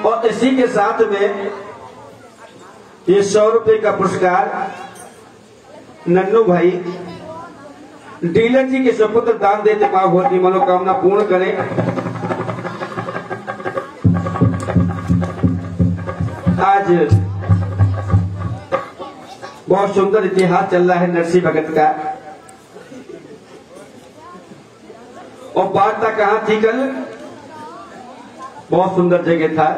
और इसी के साथ में ये 100 रुपए का पुरस्कार नन्नू भाई डीलर जी के सुपुत्र दान देते मां भगवती मनोकामना पूर्ण करें। आज बहुत सुंदर इतिहास चल रहा है नरसिंह भगत का। और वार्ता कहाँ थी कल? बहुत सुंदर जगह था।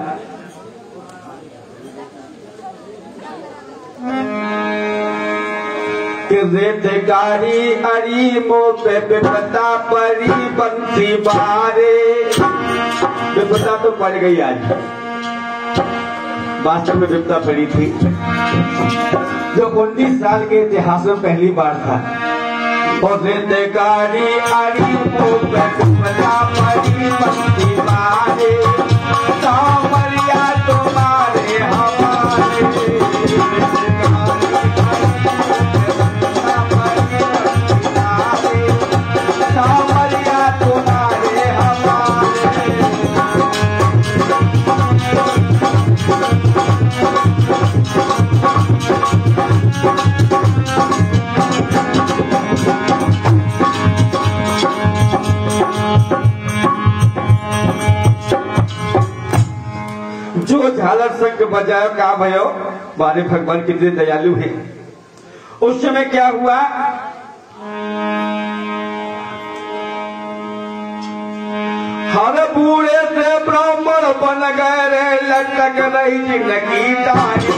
रेत गाड़ी अरी मो पे विपदा परी बंसी बारे। विपदा तो पड़ गई आज, वास्तव में विपदा पड़ी थी जो 19 साल के इतिहास में पहली बार था। और रेत गाड़ी अरी मो पे विपदा परी बंसी बारे, सावरिया तुम्हारे हमारे। जो झालर शंख बजायो का भयो, बारे भगवान कितने दयालु हैं। उस समय क्या हुआ? हर बूढ़े से ब्राह्मण बन गए रे, लटक रही जिंदगी डाली।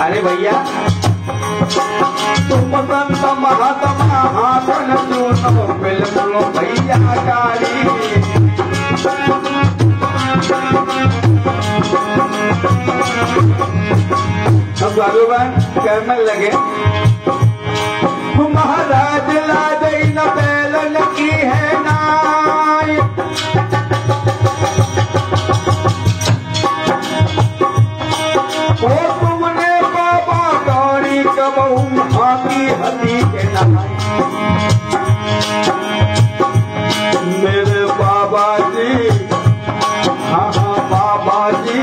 अरे भैया तुम संत महात्मा हाथन सुनो, बिल्कुल भैया गाड़ी। अब भगवान कहने लगे महाराज लादई न बैलन की है नाय। और तुमने बाबा गौरी कबहू हाथी हथी के नाय। मेरे बाबा जी, हाँ हाँ बाबा जी,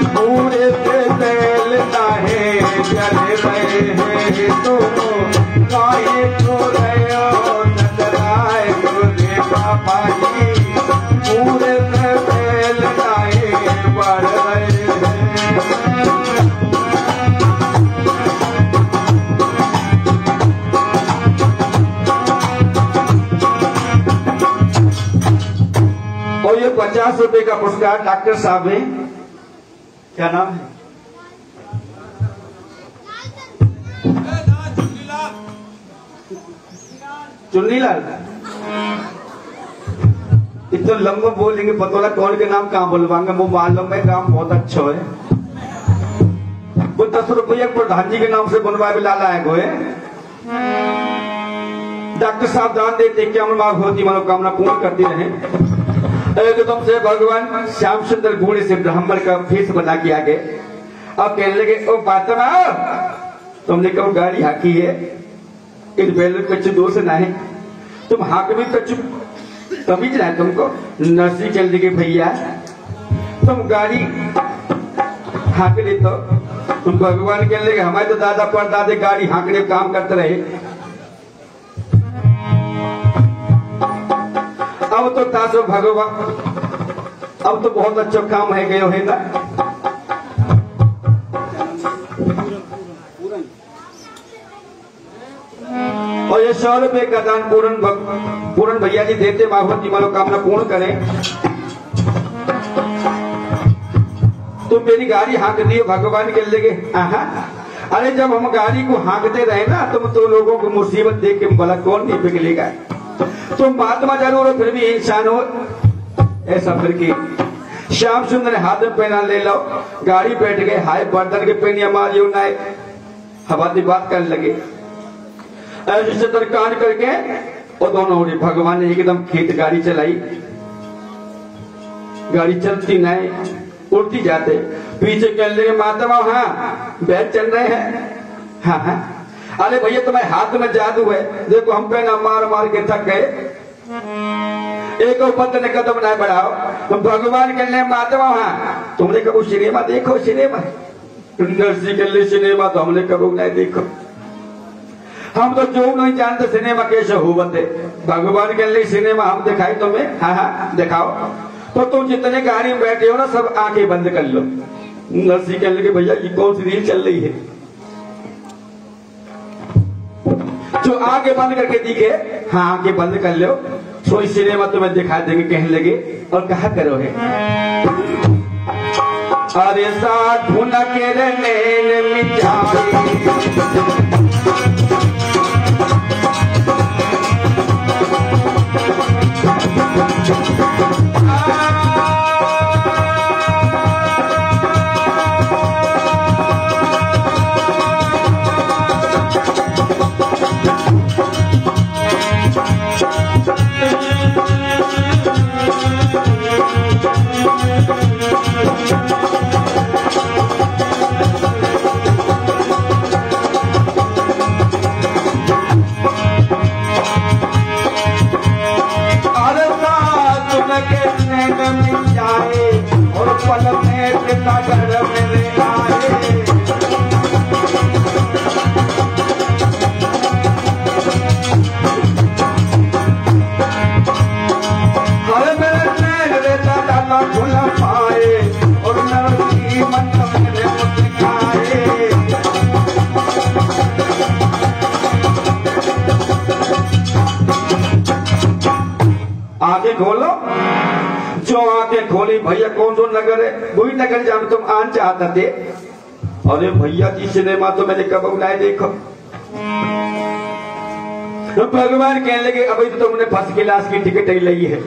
पूरे से बैल नाहे चल रहे हैं तो काहे को रहे हो नजर आए बोले बाबा जी, पूरे से बैल नाहे बढ़ रहे हैं। और ये 50 रुपए का पुरस्कार डॉक्टर साहब है, क्या नाम है? चुन्नीलाल। इतना लंबा बोलेंगे पतोला कौन के नाम कहाँ बोलवाएंगे? वो मालूम है काम बहुत अच्छा है। वो 10 रुपये प्रधान जी के नाम से बनवाए लाला है गोए। डॉक्टर साहब दान देते क्या मां भगवती मनोकामना पूर्ण करती रहे। एकदम से भगवान श्याम सुंदर घोड़े से ब्राह्मण का फेस बना के आगे अब कहने लगे ओ बातमा, तुमने कहो गाड़ी हाकी है, इस बैल कच्चू दोष ना है, तुम हाक भी कच्चू तमीज ना है तुमको। नर्सी चल देगी भैया, तुम गाड़ी हाँक ले तो तुम भगवान कहने लगे हमारे तो दादा परदादे गाड़ी हाँकने काम करते रहे। अब तो तासो भगवान, अब तो बहुत अच्छा काम है गयो है ना। और ये 100 रुपए का दान पूर्ण भैया जी देते, मां भगवती मनोकामना पूर्ण करें। तुम मेरी गाड़ी हाँक दिए, भगवान के लगे अरे जब हम गाड़ी को हाँकते रहे ना, तुम तो लोगों को मुसीबत देख के भला कौन नहीं पिघलेगा। तुम महात्मा जरूर हो फिर भी इंसान हो। ऐसा फिर की श्याम सुंदर ने हाथ में पहना ले लो, गाड़ी बैठ गए, हाय बर्तन के पेनिया मारियो नाय, हवाती बात करने लगे। ऐसे से तरकान करके और दोनों उड़े। भगवान ने एकदम खेत गाड़ी चलाई, गाड़ी चलती नहीं, उड़ती जाते। पीछे कहने लगे महात्मा हाँ बैठ चल रहे हैं, हाँ हाँ। अरे भैया तुम्हारे हाथ में जादू है, देखो हम पे ना मार मार के थक गए, एक पद ने कदम ना बढ़ाओ, तो भगवान के लिए माधवा। हाँ तुमने कबू सिनेमा देखो? सिनेमा नरसी के लिए सिनेमा तो हमने कबू नहीं देखो। हम तो जो नहीं जानते सिनेमा कैसे हुआ थे। भगवान के लिए सिनेमा हम दिखाई तुम्हें? हाँ हाँ दिखाओ। तो तुम जितने गाड़ी में बैठे हो ना सब आंखें बंद कर लो। नरसी कहने लगे भैया ये कौन सी रील चल रही है? जो आंखें बंद करके दिखे, हाँ आंखें बंद कर लो, सोई सिनेमा तुम्हें दिखा देंगे। कहने लगे और कहा करो है, अरे साथ भुना के नैन मिठाई, और पल में पिता घर मेरे आए। हर मेरे नैन रेता डाला झूला पाए, और नरसी मन मेरे मुस्काए। आगे खोलो। जो आंखें खोली भैया कौन सा नगर है? वही नगर जहां तुम आन चाहते थे। अरे भैया जी सिनेमा तो मैंने कब बुलाए देखो। तो भगवान कहने लगे अभी तो तुमने फर्स्ट क्लास की टिकट ही ली है,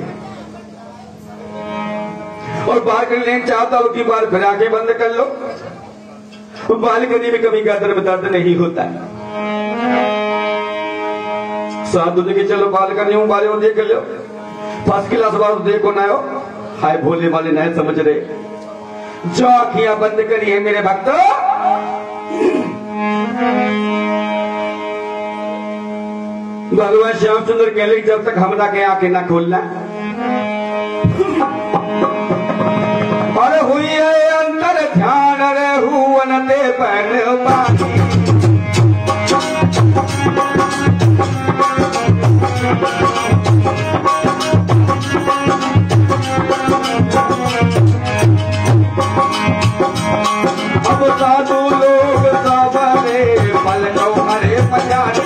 और बालकनी लेना चाहता हो कि बार फिर आंखें बंद कर लो। तो बालकनी में कभी गर्दन में दर्द नहीं होता है। साधु ने कि चलो बालकनी हूं बाले और देख लो, फर्स्ट क्लास बात देखो ना हो। हाय भोले वाले नहीं समझ रहे। जो आंखियां बंद करी है मेरे भक्तों, भगवान श्याम सुंदर कह ले जब तक हमरा के आंखें ना खोलना। और हुई है अंतर ध्यान रे हुवन ते पहन बानी। अब साधु लोग सबरे पलकों हरे पजारी।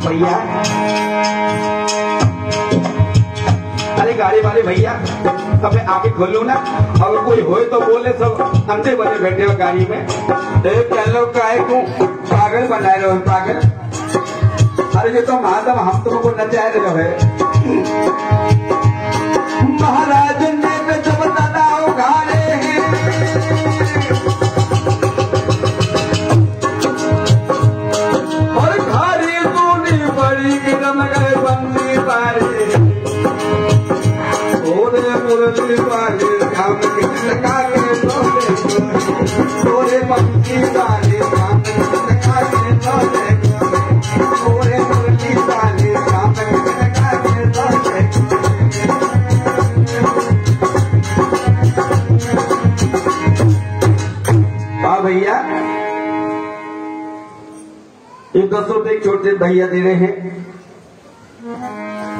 भैया अरे गाड़ी वाले भैया अब मैं आगे खोलू ना, अगर कोई होए तो बोले सब अंधे बने बैठे हो गाड़ी में। चलो काय को पागल बनाए रहो पागल। अरे ये तो माधव हम तुमको नचाए रहे है। महाराज ने जब दादा उघारे हैं, और घारी दूनी बड़ी गिरम गए बंदी बारे। ओरे मुरली वाले काम किसका के सोले, ओरे बंदी वाले काम किसका के सोले। भैया ये 10 रुपए छोटे भैया दे रहे हैं,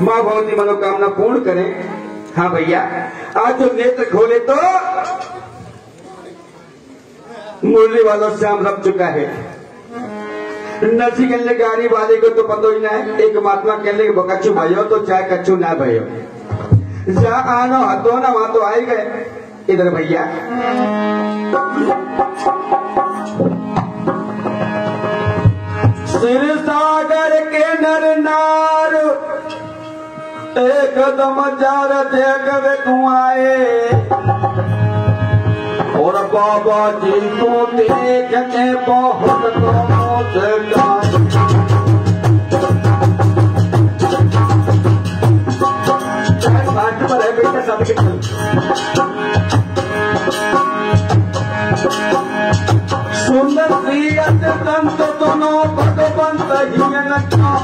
माँ भगवती मनोकामना पूर्ण करें। हाँ भैया आज जो नेत्र खोले तो मुरली वालों से हम रख चुका है। नरसी कहने गाड़ी वाले को तो पता ही ना है। एक महात्मा कहने के कच्चू भयो तो चाहे कच्चू ना भयो, जहाँ आनो हतो ना वहां तो आए गए। इधर भैया सिर सागर के नर नार एकदम जार देख कुआए, और बाबा जी को देख के बहुत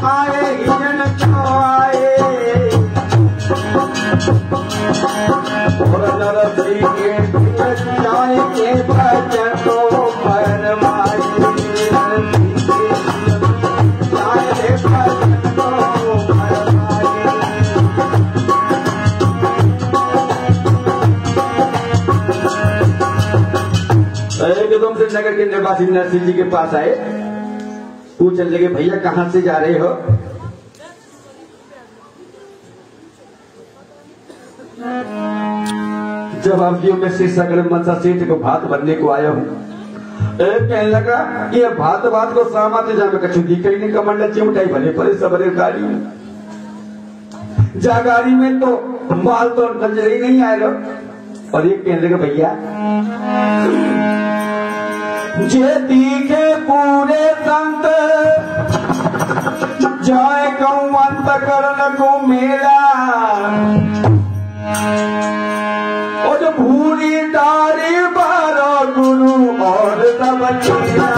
आए हिजन क्यों आए और नरसी के जाए के भजन को फरमाए जाए भजन को फरमाए। एकदम से नगर के निवासी नरसिंह जी के पास आए, पूछने लगे भैया कहां से जा रहे हो? जवाब दियो मैं शीर्षागढ़ मनसा सेठ को भात बनने को आया हूँ। कहने लगा ये भात को सामाते जामे कछु दिखाई नहीं, कमंडल चिमटाई भले पड़े सबरे गाड़ी में, जा गाड़ी में तो माल तो नजर ही नहीं आएगा। और ये कहने लगा भैया जे दिखे पूरे संत जाए कहूँ अंत करण को मेरा और जो भूरी डारी बारो गुरु और सब चेला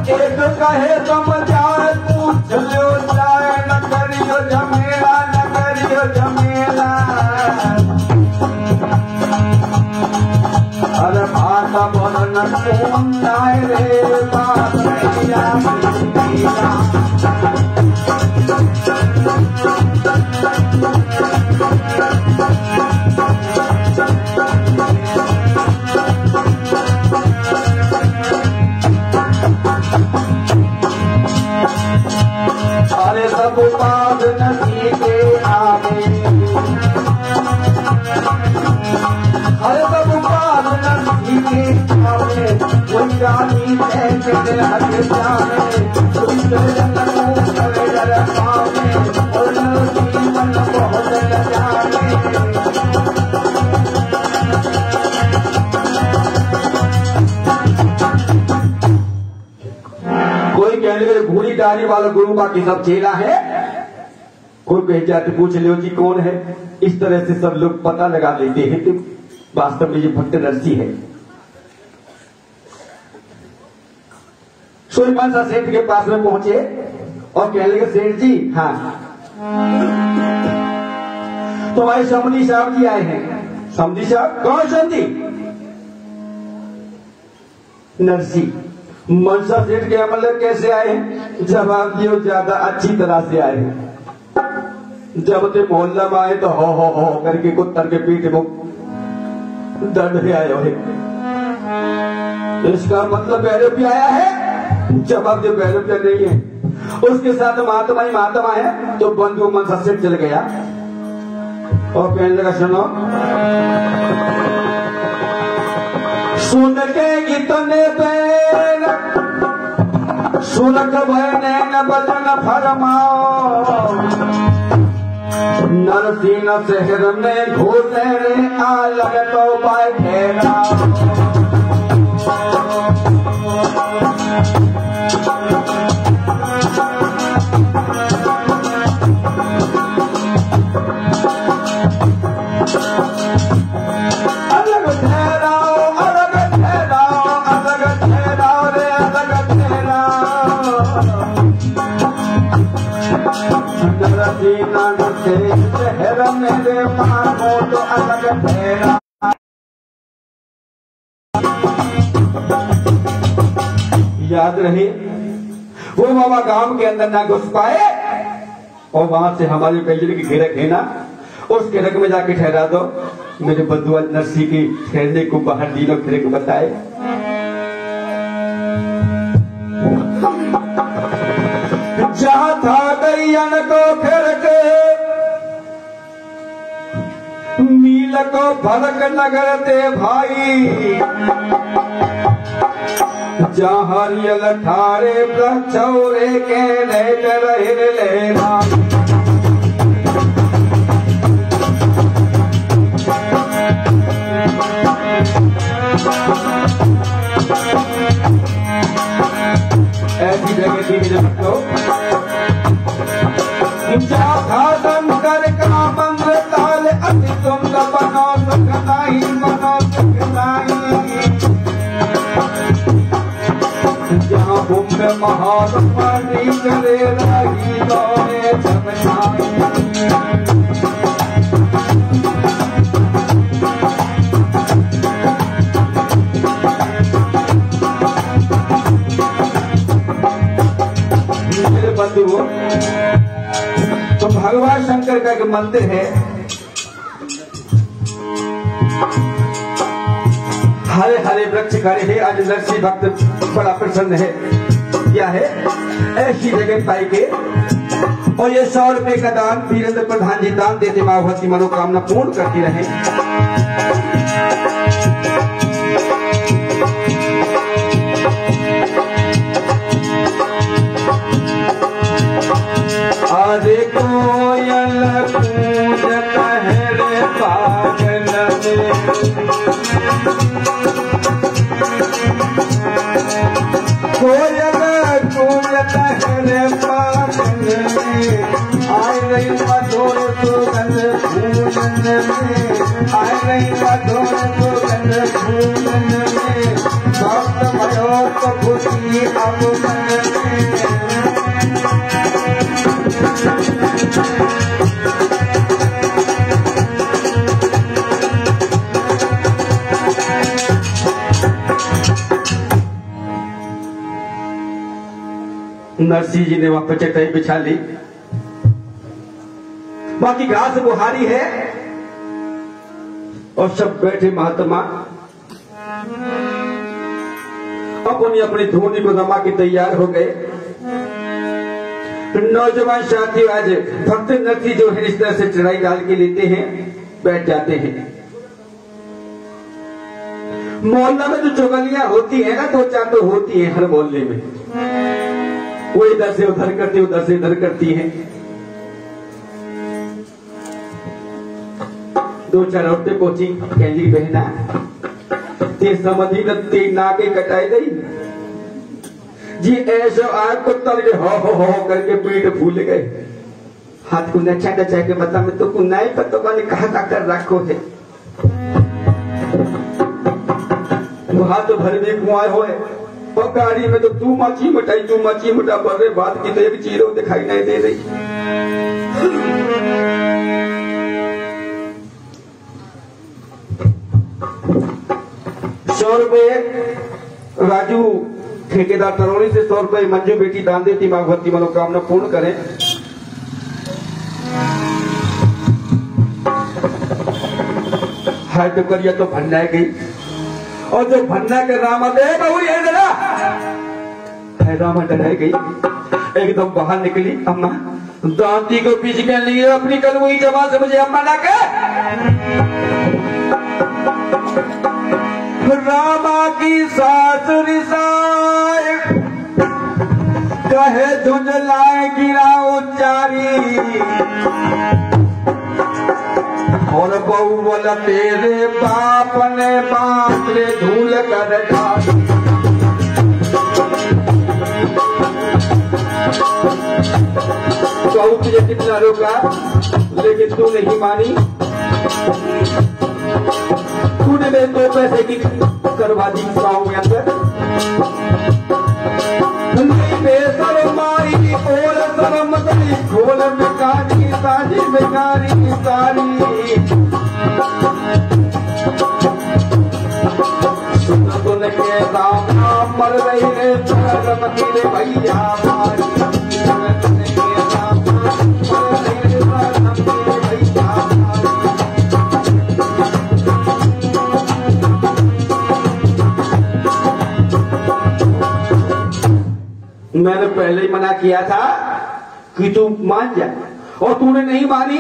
एक कहे समझाए पूछ लो जाए न करियो झमेला न करियो झमेला। अरे भाषा बोलन कौन जाए रे बात अरे सब पास नदी के आवे, अरे सब पास नदी के आवे, कोई रानी तेरे हट जावे, कोई जन्म करे डर पावे और जीवन बहुत जावे। कोई कहने लगे घोड़ी डाली वाला गुरु बाकी सब चेला है, कोई कह जाते पूछ लो जी कौन है। इस तरह से सब लोग पता लगा लेते हैं कि वास्तव में ये भक्त नरसिंह है। सूर्यमान सा सेठ के पास में पहुंचे और कहने लगे सेठ जी हाँ तुम्हारे समधी साहब जी आए हैं। समधी साहब कौन समधी? नरसिंह। मनसा सेठ के अमल कैसे आए हैं? जवाब दियो ज्यादा अच्छी तरह से आए हैं। जब ते मोहल्ला में आए तो हो करके कुत्तर के पीठ में दर्द भी आए हो। इसका मतलब भैरव भी आया है? जवाब दियो भैरव भी नहीं है। उसके साथ महात्मा ही महात्मा है। तो बंधु मनसा सेठ चल गया और कहने लगा सुनो सुन के इतने बैन सुनक बहने न बचन फरमाओ नरसिंह शहर में घोषे रे आलग तो बैठेगा। शहर मेरे मानो तो अलग ठहरा। याद रहे वो बाबा गांव के अंदर ना घुस पाए और वहां से हमारे कजरी की घेरक है ना, उस घेरक में जाके ठहरा दो। मेरे बंधु नरसिंह की ठहरने को बाहर दिनों घेरक बताए। जहां था गैयन को फिरक मील को फलक नगर ते भाई जहां हरियल ठारे ब्रह्मचौरे के रहे लेना। ऐसी जगह थी मेरे बच्चों शंकर का मंदिर महात्मा करे लगी गौरे समझाए। मेरे बंधुओं, तो भगवान शंकर का एक मंदिर है, हरे हरे वृक्ष खड़े है। आज नरसिंह भक्त बड़ा प्रसन्न है। क्या है? ऐसी जगह पाई के और ये 100 रुपए का दान वीरेंद्र प्रधान जी दान देते माँ भगवती मनोकामना पूर्ण करती रहे। अरे कोयल पूजत है रे पागल में, कोयल पूजत है रे पागल में, आए रही मधुर सुगंध फूलन में, आए रही मधुर सुगंध फूलन में, भक्त भयो तो खुशी अब मन में। नरसिंह जी ने वहां पर चटाई बिछा ली, बाकी घास बुहारी है और सब बैठे महात्मा अपनी अपनी धोनी को रमा के तैयार हो गए। नौजवान साथी आज भक्त नरसिंह जो है इस तरह से चढ़ाई डाल के लेते हैं, बैठ जाते हैं। मोहल्ला में जो चुगलियां होती है ना, 2-4 तो होती है हर मोहल्ले में, वो इधर से उधर करती, उधर से इधर करती है। 2-4 औरतें पहुंची, कहली बहना ते समझी न ते नाके कटाई गई जी, ऐसा आग को तल के हो करके पीठ फूल गए। हाथ को नचा नचा के बता में तो नहीं पता वाले कहा कर रखो है। हाथ भर में कुआं हो और गाड़ी में तो तू माची मिटा पर रहे, बात की तो एक चीरो दिखाई नहीं दे रही। ₹100 राजू ठेकेदार तरोड़ी से, 100 रुपए मंजू बेटी दान देती मां भगवती मनोकामना पूर्ण करें। हाय तो करिया तो भन्ना गई और जो भन्ना के रामा दे रामा डराई गई, एकदम बाहर निकली। अम्मा दांती को पीछ के लिए अपनी कल वही जमा से मुझे अम्मा ना रामा की सासुर कहे धुंधलाए गिरा उच्चारी और बहू बोला तेरे बाप ने बाप रे धूल कर डाली। बहू तुझे कितना रोका लेकिन तू नहीं मानी, तूने मेरे 2 पैसे की करवा दी गाँव में अंदर। मारी ओल शरम खोल बेकारी साजी बेकारी सारी सुन के राम मर रही रे तेरे भैया मारी। मैंने पहले ही मना किया था कि तू मान जा और तूने नहीं मानी,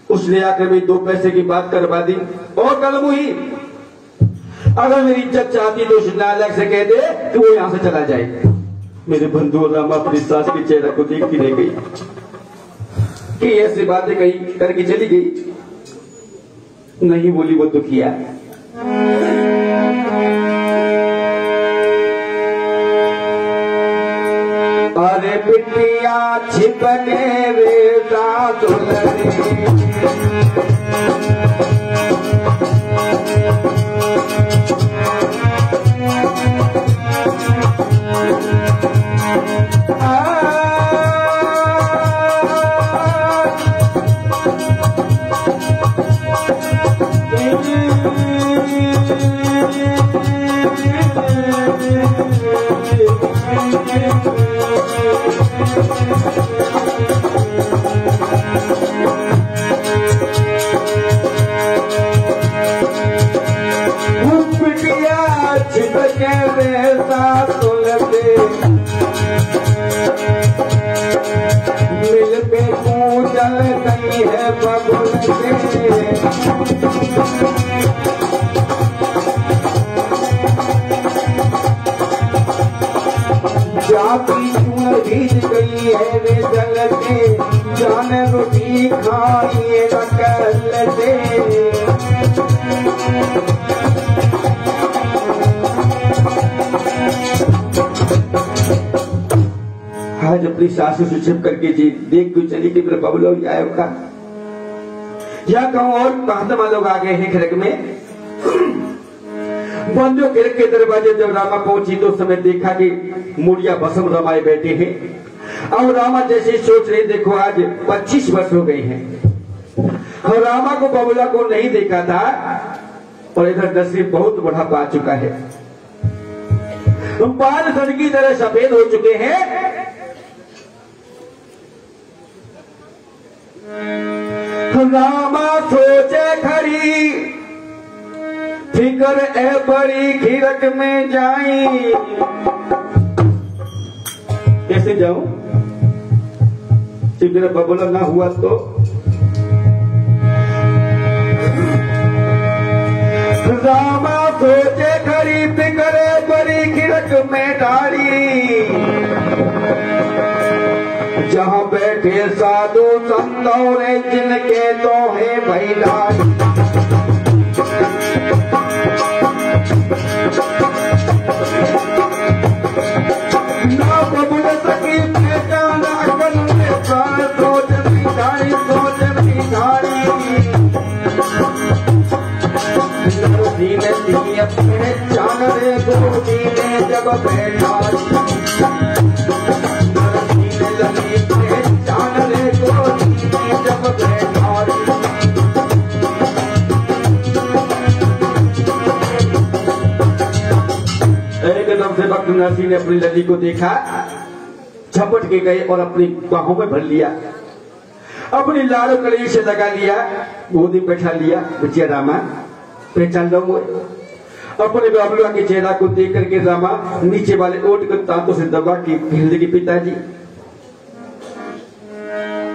उसने आकर भी 2 पैसे की बात करवा दी। और कल मुही अगर मेरी इज्जत चाहती तो उस नालायक से कह दे कि वो यहां से चला जाए। मेरे बंधु रामा अपनी सास के चेहरे को देखती रह गई कि ऐसी बातें कही करके चली गई, नहीं बोली वो तो किया। अरे बिटिया छिपने रे सासुलरे नीत के बेसा तुलते मिल पे पूजल गई है बबुल के जाती चून भीज गई है वे जल से जान रोटी खाइए रकल से आज अपनी सासू से छिप करके जी देख क्यों चली कि मेरा बबुला आया का या कहूं और महात्मा लोग आ गए हैं खिड़क में। बंदों खिड़क के दरवाजे जब रामा पहुंची तो उस समय देखा कि मुड़िया बसम रमाए बैठे हैं और रामा जैसे सोच रहे देखो आज 25 वर्ष हो गए हैं और रामा को बबुला को नहीं देखा था और इधर नसीब बहुत बड़ा पा चुका है। बाल सन की तरह सफेद हो चुके हैं। रामा सोचे खरी फिकर ए बड़ी खिरक में जाई कैसे जाऊं कि मेरा बबुला ना हुआ तो रामा सोचे खरी फिकर ए बड़ी खिरक में डाली जहां बैठे साधु संतोरे जिनके तो है भैलारी ना बबुल सकी पहचाना अकल में प्राण सोच बिठाई नरसी ने दी अपने जान रे गोदी ने जब बैठा एकदम से भक्त नरसिंह ने अपनी लली को देखा झपट के गए और अपनी बाहों में भर लिया अपनी लाल कड़ी से लगा लिया गोदी बैठा लिया बचिया रामा पहचान लो अपने बबुआ के चेहरा को देख करके रामा नीचे वाले ओट को दांतों से दबा के कहने की पिताजी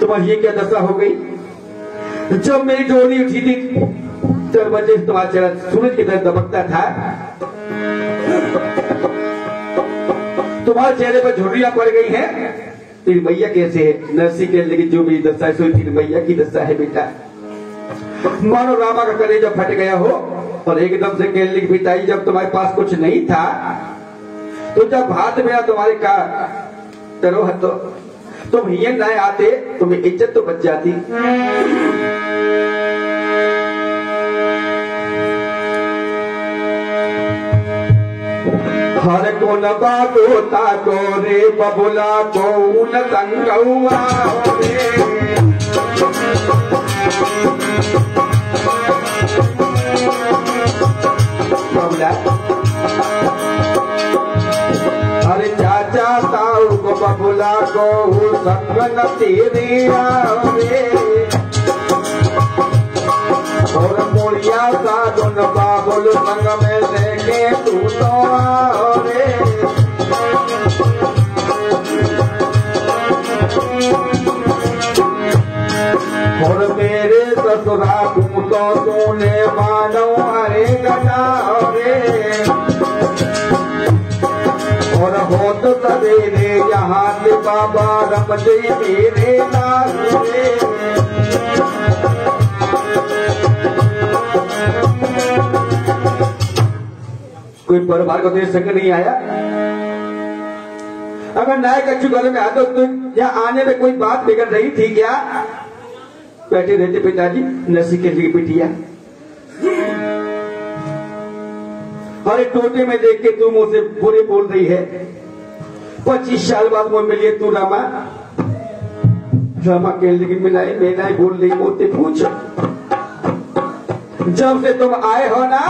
तुम्हारी ये क्या दशा हो गई जब मेरी डोली उठी थी 4 बजे तुम्हारा चेहरा सूरज की तरह दबकता था तुम्हारे चेहरे पर झुर्रियां पड़ गई हैं तेरी मैया कैसे है नरसी के लेकिन जो मेरी दशा है तेरी मैया की दशा है बेटा मानो रामा का कलेजा फट गया हो और एकदम से कहने लगी पिताजी जब तुम्हारे पास कुछ नहीं था तो जब हाथ मेरा तुम्हारे का करो तो तुम ये न आते तुम्हें इज्जत तो बच जाती। हर को न बाको ताको रे बबुला को न तंगुआ रे बबुला अरे चाचा ताऊ को बबुला को संग न तेरे रे और मोड़िया साधु न बाबुल संग में लेके तू तो रे और मेरे ससुरा तू तो तूने मानो हरे गटा रे और हो तो सवेरे यहाँ से बाबा रम दे मेरे लाल रे कोई परिवार को तेरे संग नहीं आया अगर नए कच्चू घर में आता तो यहाँ आने में कोई बात बिगड़ रही थी क्या बैठे रहते पिताजी नरसी के लिए पिटिया अरे टोटे में देख के तू मुझसे बुरे बोल रही है 25 साल बाद मुझे मिली तू रामा रामा कहने लगी मिलाई मैं नहीं बोल रही मोते पूछ जब से तुम आए हो ना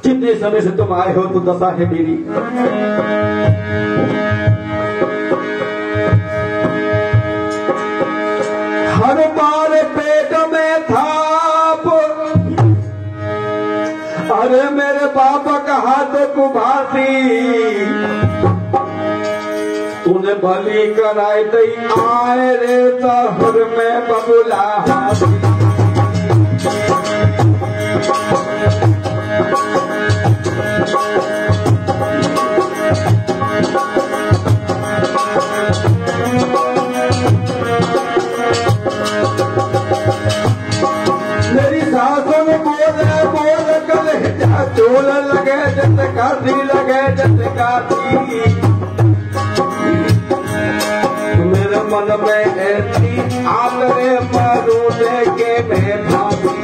कितने समय से तुम आए हो तो दशा है मेरी हर बार पेट में था अरे मेरे बाबा हाथ कुभासी तूने भली कराई दई आए रे तहर में बबुला हाथी मेरी सासों में बोल कल चोल लगे जत काठी लगे जत काठी मेरे मन में ऐसी आदरे मरूदे के मैं भाभी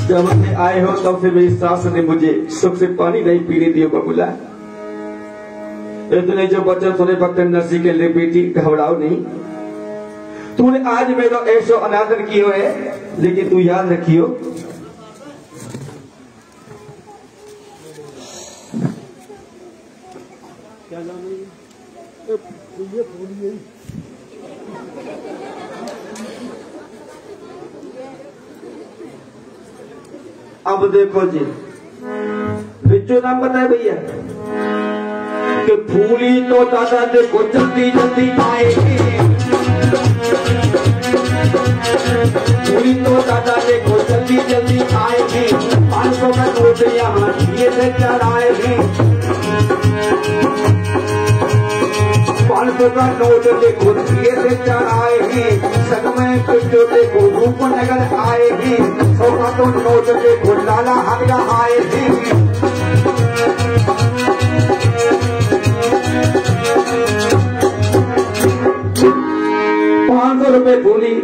जब से आए हो तब से मेरी सास ने मुझे सुख से पानी नहीं पीने दिया बबुला। इतने जो वचन सुने भक्त नरसिंह के लिए बेटी घबराओ नहीं। तूने आज मेरा ऐसो अनादर कियो है लेकिन तू याद रखियो क्या अब देखो जी बिच्चू नाम बताए भैया कि फूली तो दादा देखो जल्दी जल्दी आएगी फूली तो दादा देखो जल्दी जल्दी आएगी 500 का नोट यहाँ दिए से चढ़ाएगी 500 का नोट देखो दिए से चढ़ाएगी सगमय पिट्टू देखो रूपनगर आएगी 100 का तो नोट देखो लाला हगड़ा आएगी 500 रुपए फूली।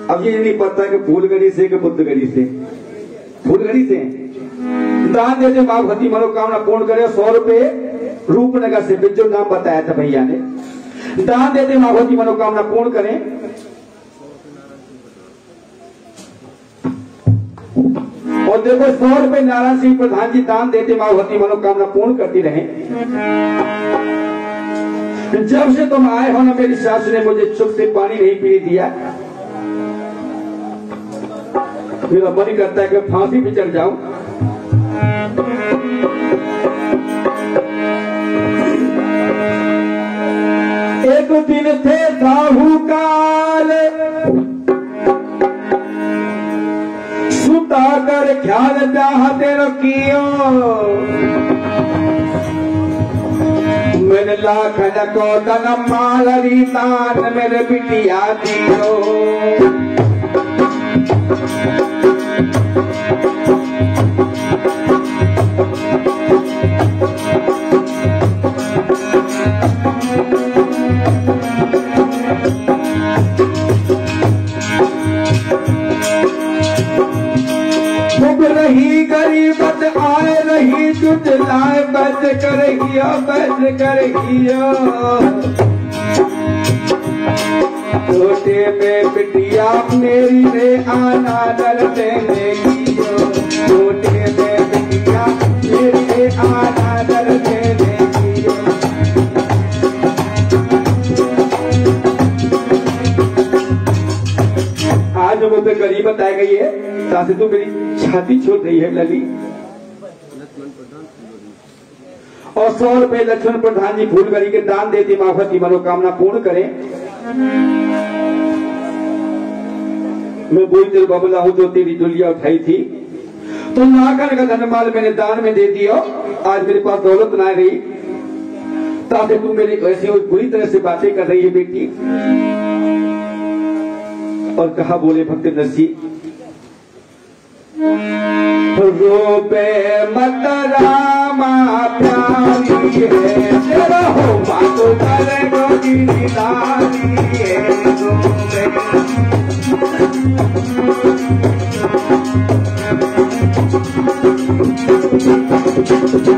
अब ये नहीं पता कि फूलगड़ी से कि बुद्धगड़ी से फूलगड़ी से दान दे दे माँ भती मनोकामना पूर्ण करे 100 रुपए रूपनगर से बिज्जू नाम बताया था भैया ने दान दे दे माँ भती मनोकामना पूर्ण करें और देखो 100 रुपए नारायण सिंह प्रधान जी दान देते माँ भती मनोकामना पूर्ण करती रहे। जब से तुम आए हो ना मेरी सास ने मुझे सुख से पानी नहीं पीने दिया मेरा मन करता है कि फांसी पे चढ़ जाऊं। एक दिन थे साहूकार सुता कर ख्याल चाहते रखियो मैंने लाखन को तन माल रीतान मेरे बिटिया दियो रही गरीबत आए रही जुट लाए बच करेगियो छोटे में बिटिया मेरी ने आना दर देने गियो छोटे में बिटिया मेरी ने आना दर देने गियो। आज मुझे गरीबत आ गई है सासे तो मेरी छाती छोड़ रही है लली और 100 रुपए लक्ष्मण प्रधान जी फूलगड़ी के दान देती माँ भती मनोकामना पूर्ण करें। मैं बोल तेरे बबला हूँ जो तेरी दुलिया उठाई थी तो लाखन का धनमाल मैंने दान में दे दिया आज मेरे पास दौलत ना रही ताकि तू मेरी ऐसी बुरी तरह से बातें कर रही है बेटी। और कहा बोले भक्त नरसिंह रोपे मत रामा प्यारी है तेरा हो बातों करे गोदी दारी है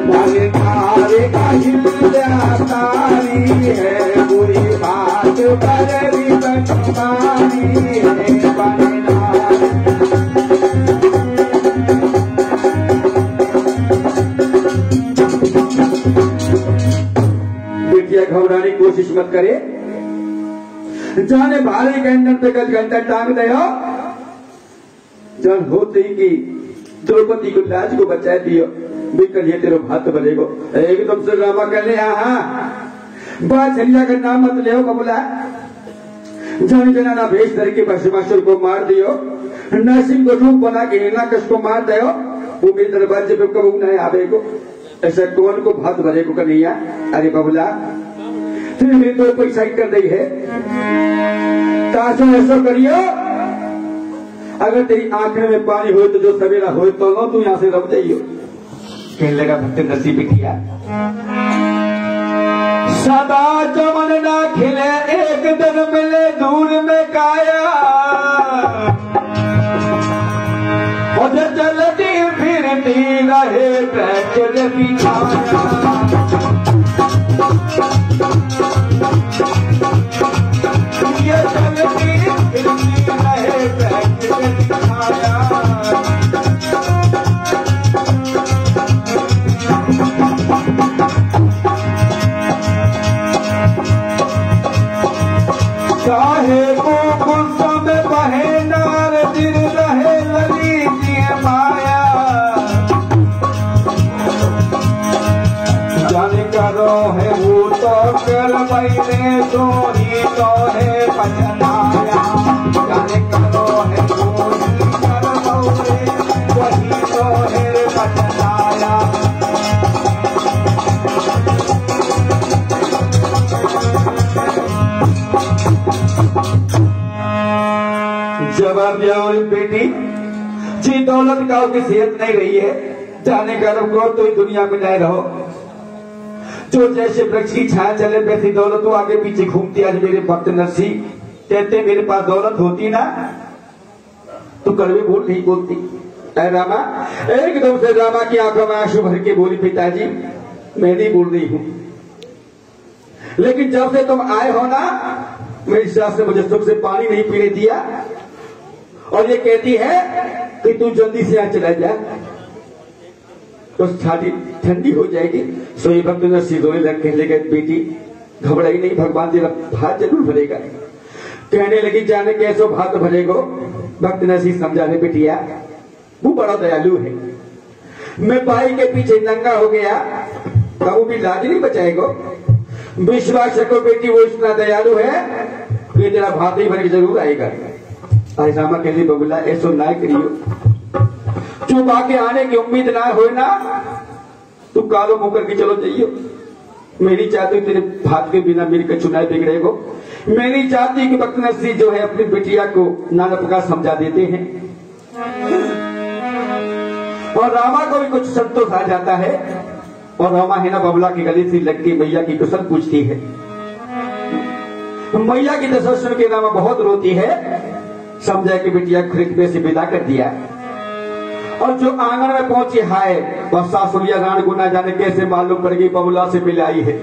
मारे का हिल्ला तारी है बुरी बात करी बचवानी है बनना घबराने की कोशिश मत करे। जाने भारे के अंदर पे कल घंटा टांग दे हो, जन होते ही कि द्रौपदी को लाज को बचा दियो, बिकल ये तेरे हाथ बनेगो। एकदम से रामा कहले बात छलिया का नाम मत ले बबुला। जन जना भेष धर के भस्मासुर को मार दियो, नरसिंह को रूप बना के हिरण्याकश को मार दो, वो मेरे दरवाजे पे कब नहीं आवेगो। ऐसा कौन को भात भरे को कन्हैया। अरे बबुला तुम मेरे तो पैसा कर दी है, ऐसा करियो अगर तेरी आंखें में पानी हो तो जो सवेरा हो तो लो तू यहां से रब जाइयो। कहने लगा भक्त नरसिंह बिटिया सदा चमन ना खिले एक दिन मिले दूर में काया, और चलती फिरती रहे प्रचल बिछाया। ये चलती फिरती रहे प्रचल बिछाया। चाहे को गुस्सा में बहे नार दिल रहे लली माया, जाने करो है वो तो कर बैठे तो ही तो है पछताया। जाने करो है वो ही कर बैठे वही तो है पछताया। जवाब दिया बेटी जी दौलत का की सेहत नहीं रही है, जाने का रहो तो दुनिया में नहीं रहो। जो जैसे वृक्ष की छाया चले वैसी दौलत तो आगे पीछे घूमती। आज मेरे भक्त नरसिंह कहते मेरे पास दौलत होती ना तो कड़वे बोल नहीं बोलती। रामा एकदम से रामा की आंखों में आंसू भर के बोली पिताजी मैं नहीं बोल रही हूं, लेकिन जब से तुम आए हो ना मेरी सास ने मुझे सुख से पानी नहीं पीने दिया, और ये कहती है कि तू जल्दी से यहाँ चला जा तो छाती ठंडी हो जाएगी। सो ये भक्त नरसिंह रोने लग कहने लगे बेटी घबराई नहीं, भगवान तेरा भात जरूर भरेगा। कहने लगी जाने कैसो भात भरेगो। भक्त नरसिंह समझाने बेटिया वो बड़ा दयालु है, मैं भाई के पीछे नंगा हो गया तो वो भी लाज नहीं बचाएगो। विश्वास रखो बेटी वो इतना दयालु है कि तेरा भात ही भर के जरूर आएगा। अरे रामा के लिए बबुला ऐसो ना करियो, चुप आके आने की उम्मीद ना हो ना तू कालो मुंह करके चलो जाइयो। मेरी चाहती तेरे भात के बिना मेरी कछु ना बिगड़ेगो। मेरी चाहती कि भक्त नरसिंह जो है अपनी बिटिया को नाना प्रकार समझा देते हैं, और रामा को भी कुछ संतोष आ जाता है। और रामा है ना बबुला की गली से लग के मैया की कुशल पूछती है। मैया की दशा सुन के रामा बहुत रोती है, समझा कि बिटिया खिड़की से विदा कर दिया। और जो आंगन में पहुंची हाय वह सासुरिया रान को ना जाने कैसे मालूम पड़ गई बबुला से मिलाई है।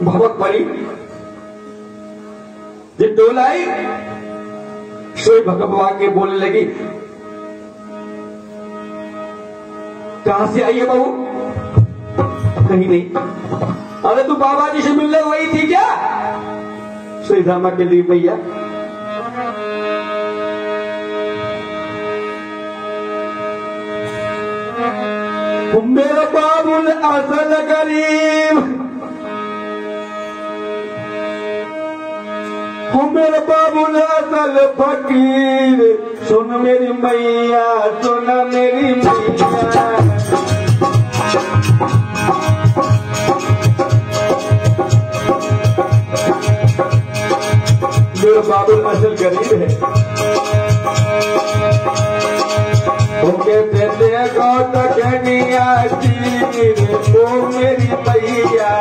भवक पड़ी जिन डोलाई सोई भगवा के बोलने लगी कहां से आई है बहू? कहीं नहीं। अरे तू बाबा जी से मिलने वही थी क्या? श्री रामा के लिए भैया मेरा बाबुल असल गरीब, मेरा बाबुल असल फकीर, सुन मेरी मैया सुन मेरी मैया। मेरा बाबुल असल गरीब है, कहते गौत कनिया ओ मेरी मैया।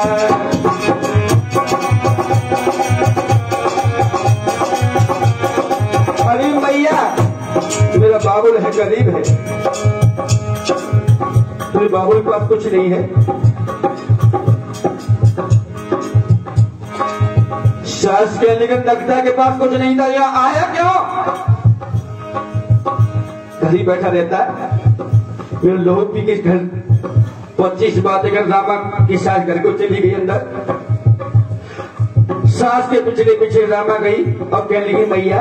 अरे मैया मेरा बाबुल है गरीब है, मेरे बाबुल के पास कुछ नहीं है। सास के लेकिन नगदा के पास कुछ नहीं था, यहाँ आया क्यों? घर ही बैठा रहता है, मेरे लोग भी किस घर 25 बातें कर रामा की सास घर को चली गई अंदर। सास के पिछले पीछे रामा गई और कहने लगी मैया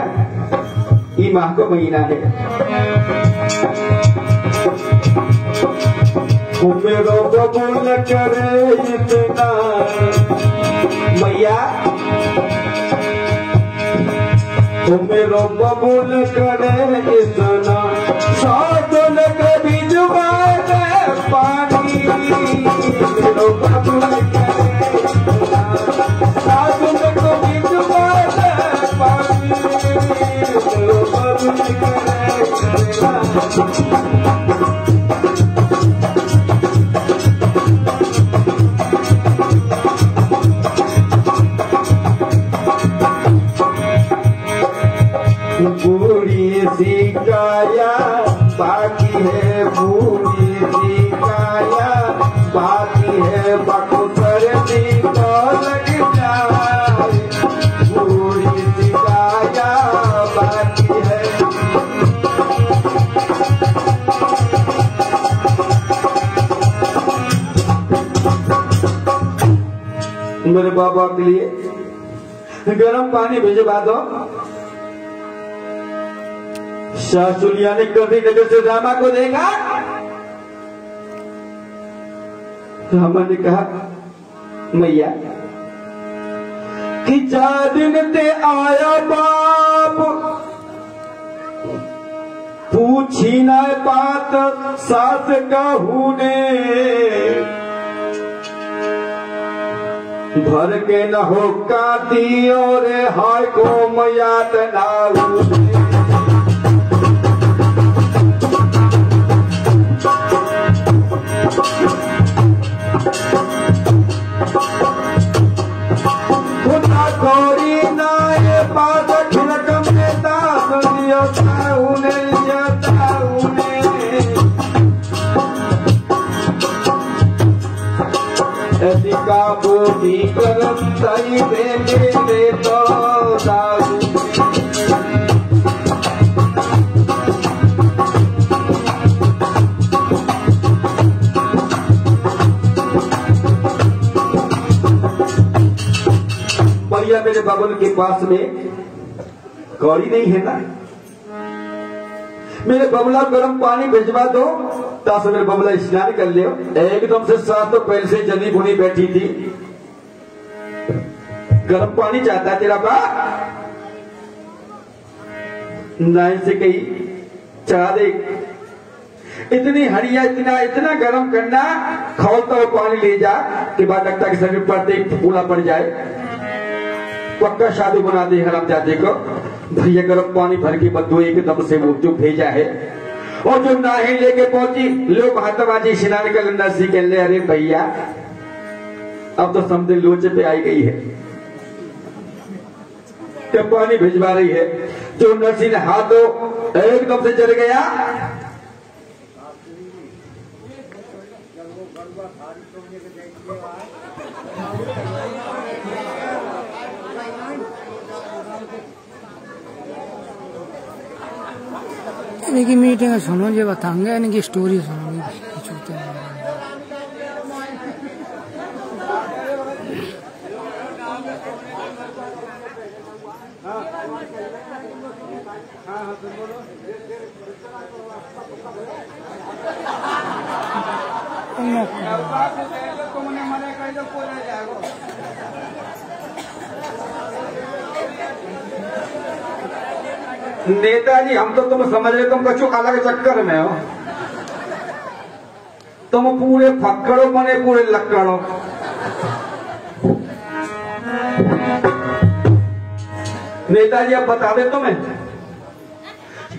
ये माह को महीना है, मेरो बबूल करे इतना मैया, मेरो बबूल करे इतना साधन कभी जुबान पानी, मेरो बबूल करे इतना साधन कभी जुबान पानी, मेरो बबूल करे इतना। पूरी सी काया बाकी है, पूरी सी काया बाकी है, बकुसर सी तो लग जाए, पूरी सी काया बाकी है। मेरे बाबा के लिए गर्म पानी भिजवा दो। सासुलिया ने कभी नजर से रामा को देखा, रामा ने कहा मैया कि 4 दिन ते आया बाप, पूछी न बात सास कहू ने, भर के न हो काती और हाय को मयात नाऊ। कोरी नाय पाद खिलकम देता सुनियो ताऊने या ताऊने, ऐसी का बोधी करम तई दे तो दाऊ। बढ़िया मेरे बाबुल के पास में कौड़ी नहीं है ना, मेरे बबला गर्म पानी भिजवा दो ताकि मेरे बबला स्नान कर ले। एकदम से सास तो पहले से जनी बुनी बैठी थी, गर्म पानी चाहता है तेरा बा, नाइन से कही चढ़ा दे, इतनी हरिया इतना इतना गर्म करना, खौलता हुआ पानी ले जा कि बाद डॉक्टर के शरीर पर पूरा पड़ जाए, पक्का शादी बना दे हरामजादे को। भैया गर्म पानी भर के बद्दू एकदम से वो जो भेजा है, और जो नाही लेके पहुंची लोग हाथाबाजी स्नान कर नर्सी कह ले, अरे भैया अब तो समझे लोचे पे आई गई है, क्या पानी भिजवा रही है। जो नर्सी ने हाथों एकदम से जल गया, इनकी मीटिंग सुनो जो बताएंगे, इनकी स्टोरी सुनोगे। नेताजी हम तो तुम समझ रहे तुम कछु अलग चक्कर में हो, तुम पूरे फक्कड़ो बने पूरे लक्कड़ो। नेताजी अब बता दे तुम्हें,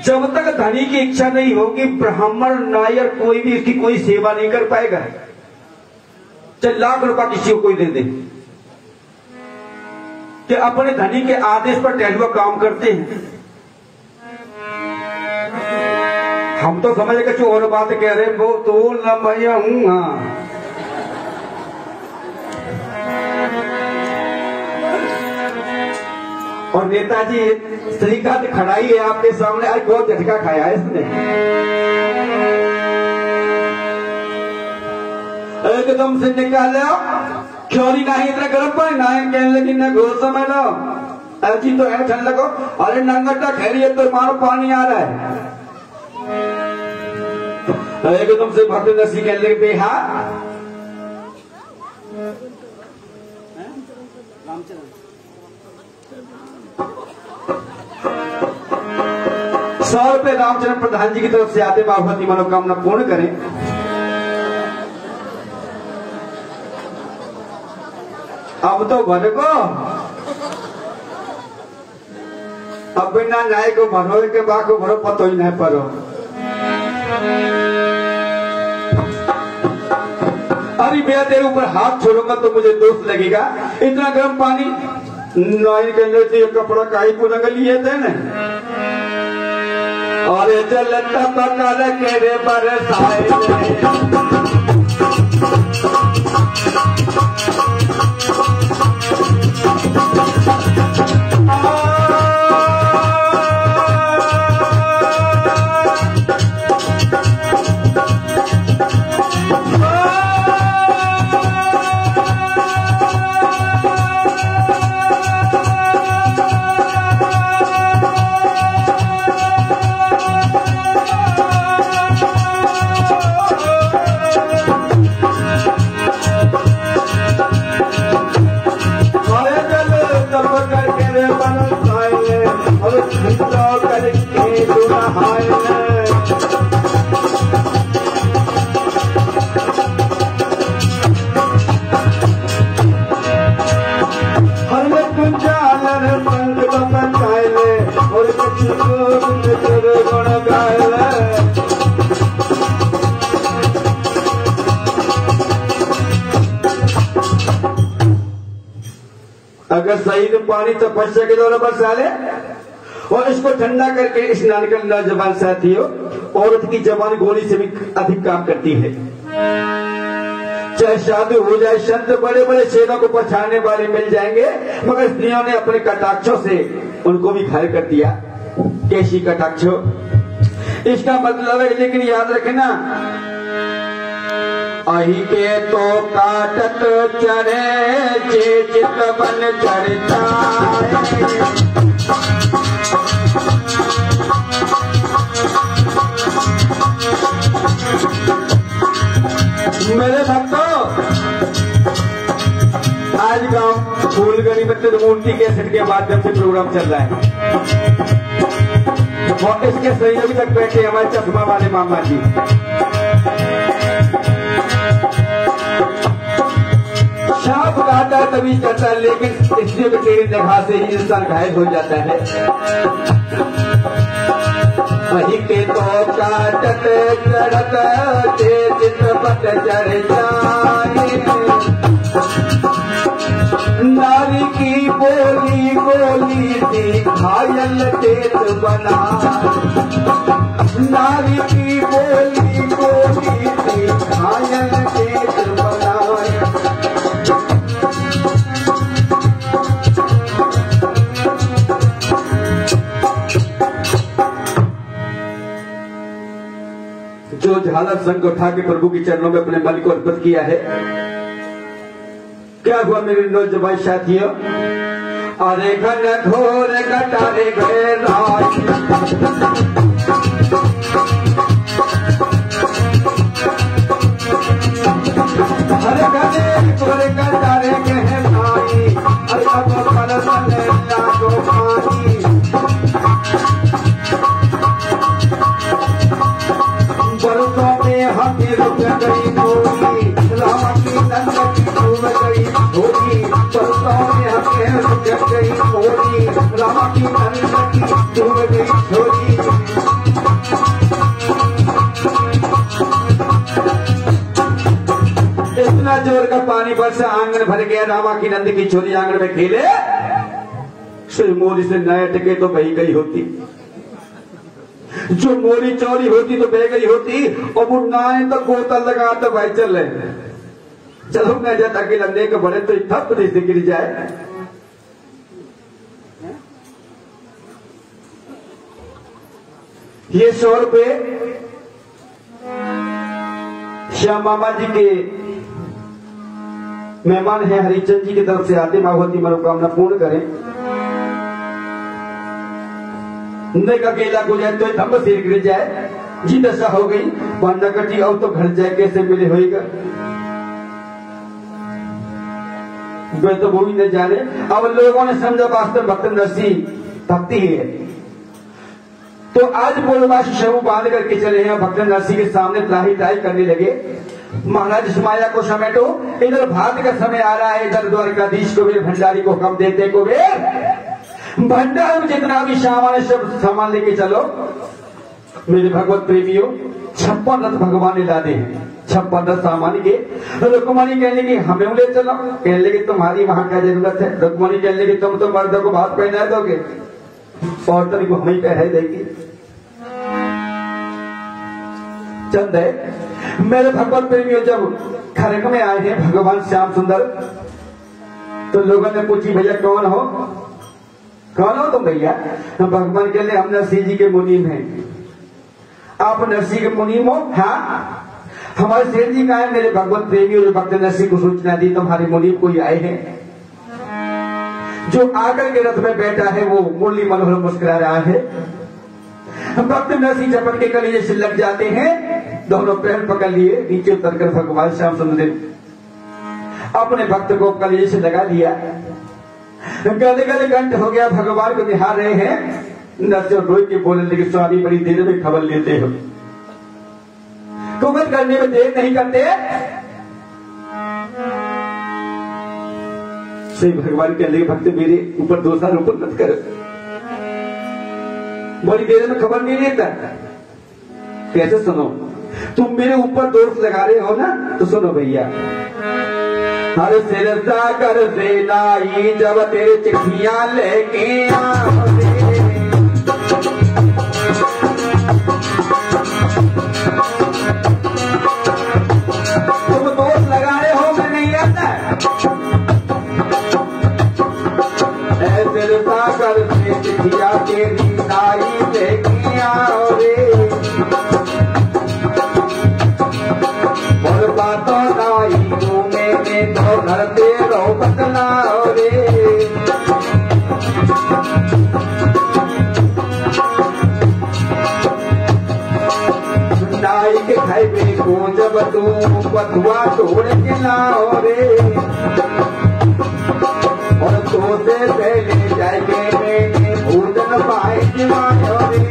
जब तक धनी की इच्छा नहीं होगी ब्राह्मण नायर कोई भी इसकी कोई सेवा नहीं कर पाएगा, चाहे लाख रुपया किसी को कोई दे दे, कि अपने धनी के आदेश पर टहलुआ काम करते हैं। हम तो समझ के और बात कह रहे वो तो न भैया हूं। हाँ और नेताजी श्रीकांत खड़ाई है आपके सामने, आज बहुत झटका खाया है इसने। एकदम से निकाल लो क्योरी नहीं इतना गर्म पानी ना कहने लगी ना घोल समय लो ऐसी तो है ठंड लगो अरे नंगटा खेलिए तो मारो पानी आ रहा है एकदम से भक्त नसी कहने लगे बेहा ₹100 रामचंद्र प्रधान जी की तरफ से आते भगवती मनोकामना पूर्ण करें। अब तो भर को अब बिना न्याय को भरो के बा को भरो पतो ही नहीं परो अरे भैया तेरे ऊपर हाथ छोड़ूंगा तो मुझे दोष लगेगा इतना गर्म पानी नाइन के अंदर से कपड़ा काई को रंग लिए थे ना और चलता पकड़ के रे बरसाए अगर सही तो पानी तपस्या के द्वारा बरसा ले और इसको ठंडा करके स्नान करना जबान साथी हो औरत की जबान गोली से भी अधिक काम करती है। चाहे साधु हो जाए संत बड़े बड़े शेरों को पछाड़ने वाले मिल जाएंगे मगर स्त्रियों ने अपने कटाक्षों से उनको भी घायल कर दिया। कैसी कटाक्षो इसका मतलब है लेकिन याद रखना अही के तो काटत चढ़े जे चितवन चढ़ता मेरे भक्तों आज गांव फूलगढ़ी में त्रिमूर्ति कैसेट के माध्यम से प्रोग्राम चल रहा है और इसके सहयोगी तक बैठे हमारे चश्मा वाले मामा जी सांप काटा तभी चलता है लेकिन इसलिए भी तेरी निगाह से ही इंसान घायल हो जाता है। वही के तो काटत चढ़त चितपट चढ़ जाए नारी की बोली बोली थी घायल चेत बना नारी की बोली बोली थी घायल चेत बना जो झालर संग उठा के प्रभु के चरणों में अपने मन को अर्पित किया है क्या हुआ मेरे नौजवान साथियों अरे घन घोर कटारे गए राज अरे घने घोर कटारे गए नाई अरे अब परसन लागो पानी बरसों में हमें रुक गई गोली रामा की नंद की डूब गई होली बरसों में हमें रुक गई गोली रामा की नंद की डूब गई छोरी इतना जोर का पानी बरसा आंगन भर गया रामा की नंद की छोरी आंगन में खेले श्री मोदी से नए टके तो बही गई होती जो मोरी चोरी होती तो बह गई होती और वो नाए तो गोता लगा तो भाई चल चलो मैं जाता कि लंदे के बड़े तो ठप से गिर जाए। ये 100 रुपए श्याम मामा जी के मेहमान है हरिचंद जी की तरफ से आते भगवती मनोकामना पूर्ण करें। देख अकेला गुजर तो धम्म सिर गिर जाए, जी दशा हो गई बंदा कटी और तो घर जाए कैसे मिले होएगा, वे तो वो भी न जाने। अब लोगों ने समझा वास्तव भक्त नरसिंह भक्ति है, तो आज पूर्णवासी शव बांध करके चले हैं। भक्त नरसिंह के सामने त्राही त्राही करने लगे, महाराज समाया को समेटो, इधर भात का समय आ रहा है, इधर द्वारकाधीश को भी भंडारी को कम देते को वे भंडार में जितना भी सामान सब सामान लेके चलो। मेरे भगवत प्रेमियों 56 रथ भगवान ने लादे हैं, 56 रथ सामान के। रुक्मणी कहने की हमें ले चलो, कहने लगे तुम्हारी वहां क्या जरूरत है। रुक्मणी कहने लगे तुम तो मर्दों को भात पहना दोगे, औरतों को हमें पहना देगी। चंद है मेरे भगवत प्रेमियों, जब खरग में आए हैं भगवान श्याम सुंदर, तो लोगों ने पूछी भैया कौन हो, कौन हो तुम भैया। भगवान के लिए हम नरसिंह जी के मुनीम हैं। आप नरसिंह के मुनीम हो? हाँ। हमारे सेठ जी का है। मेरे भगवत प्रेमियों, जो भक्त नरसिंह को सूचना दी तुम्हारे मुनीम कोई आए हैं। जो आकर के रथ में बैठा है वो मुरली मनोहर मुस्कुरा रहा है। भक्त नरसिंह झपट के कलीजे से लग जाते हैं, दोनों पैर पकड़ लिए नीचे उतरकर भगवान श्याम सुंदर ने अपने भक्त को कलीजे से लगा लिया। गले गले कंठ हो गया, भगवान को निहार रहे हैं। नरसिंह रोई के बोलने लगे स्वामी बड़ी देर में खबर लेते हो, कुमत करने में देर नहीं करते। सही भगवान के लिए भक्त मेरे ऊपर दोषारोपण मत कर, बड़ी देर में खबर नहीं लेता। कैसे सुनो, तुम मेरे ऊपर दोष लगा रहे हो ना, तो सुनो भैया। हर सिरसा कर सेनाई जब तेरे चिट्ठियां लेके आओगे, तुम दोष लगा रहे हो, मैं नहीं आता। सिरसा कर से चिट्ठियां तेरी नाई लेके आओगे, और बातों नाई घूमे तो घर तेरो बदलाओ रे। नाई के खाइबे को जब तू बथुआ तोड़ के लाओ रे, और तो से पहले जाएंगे मेरे भोजन पाए जिवायो रे।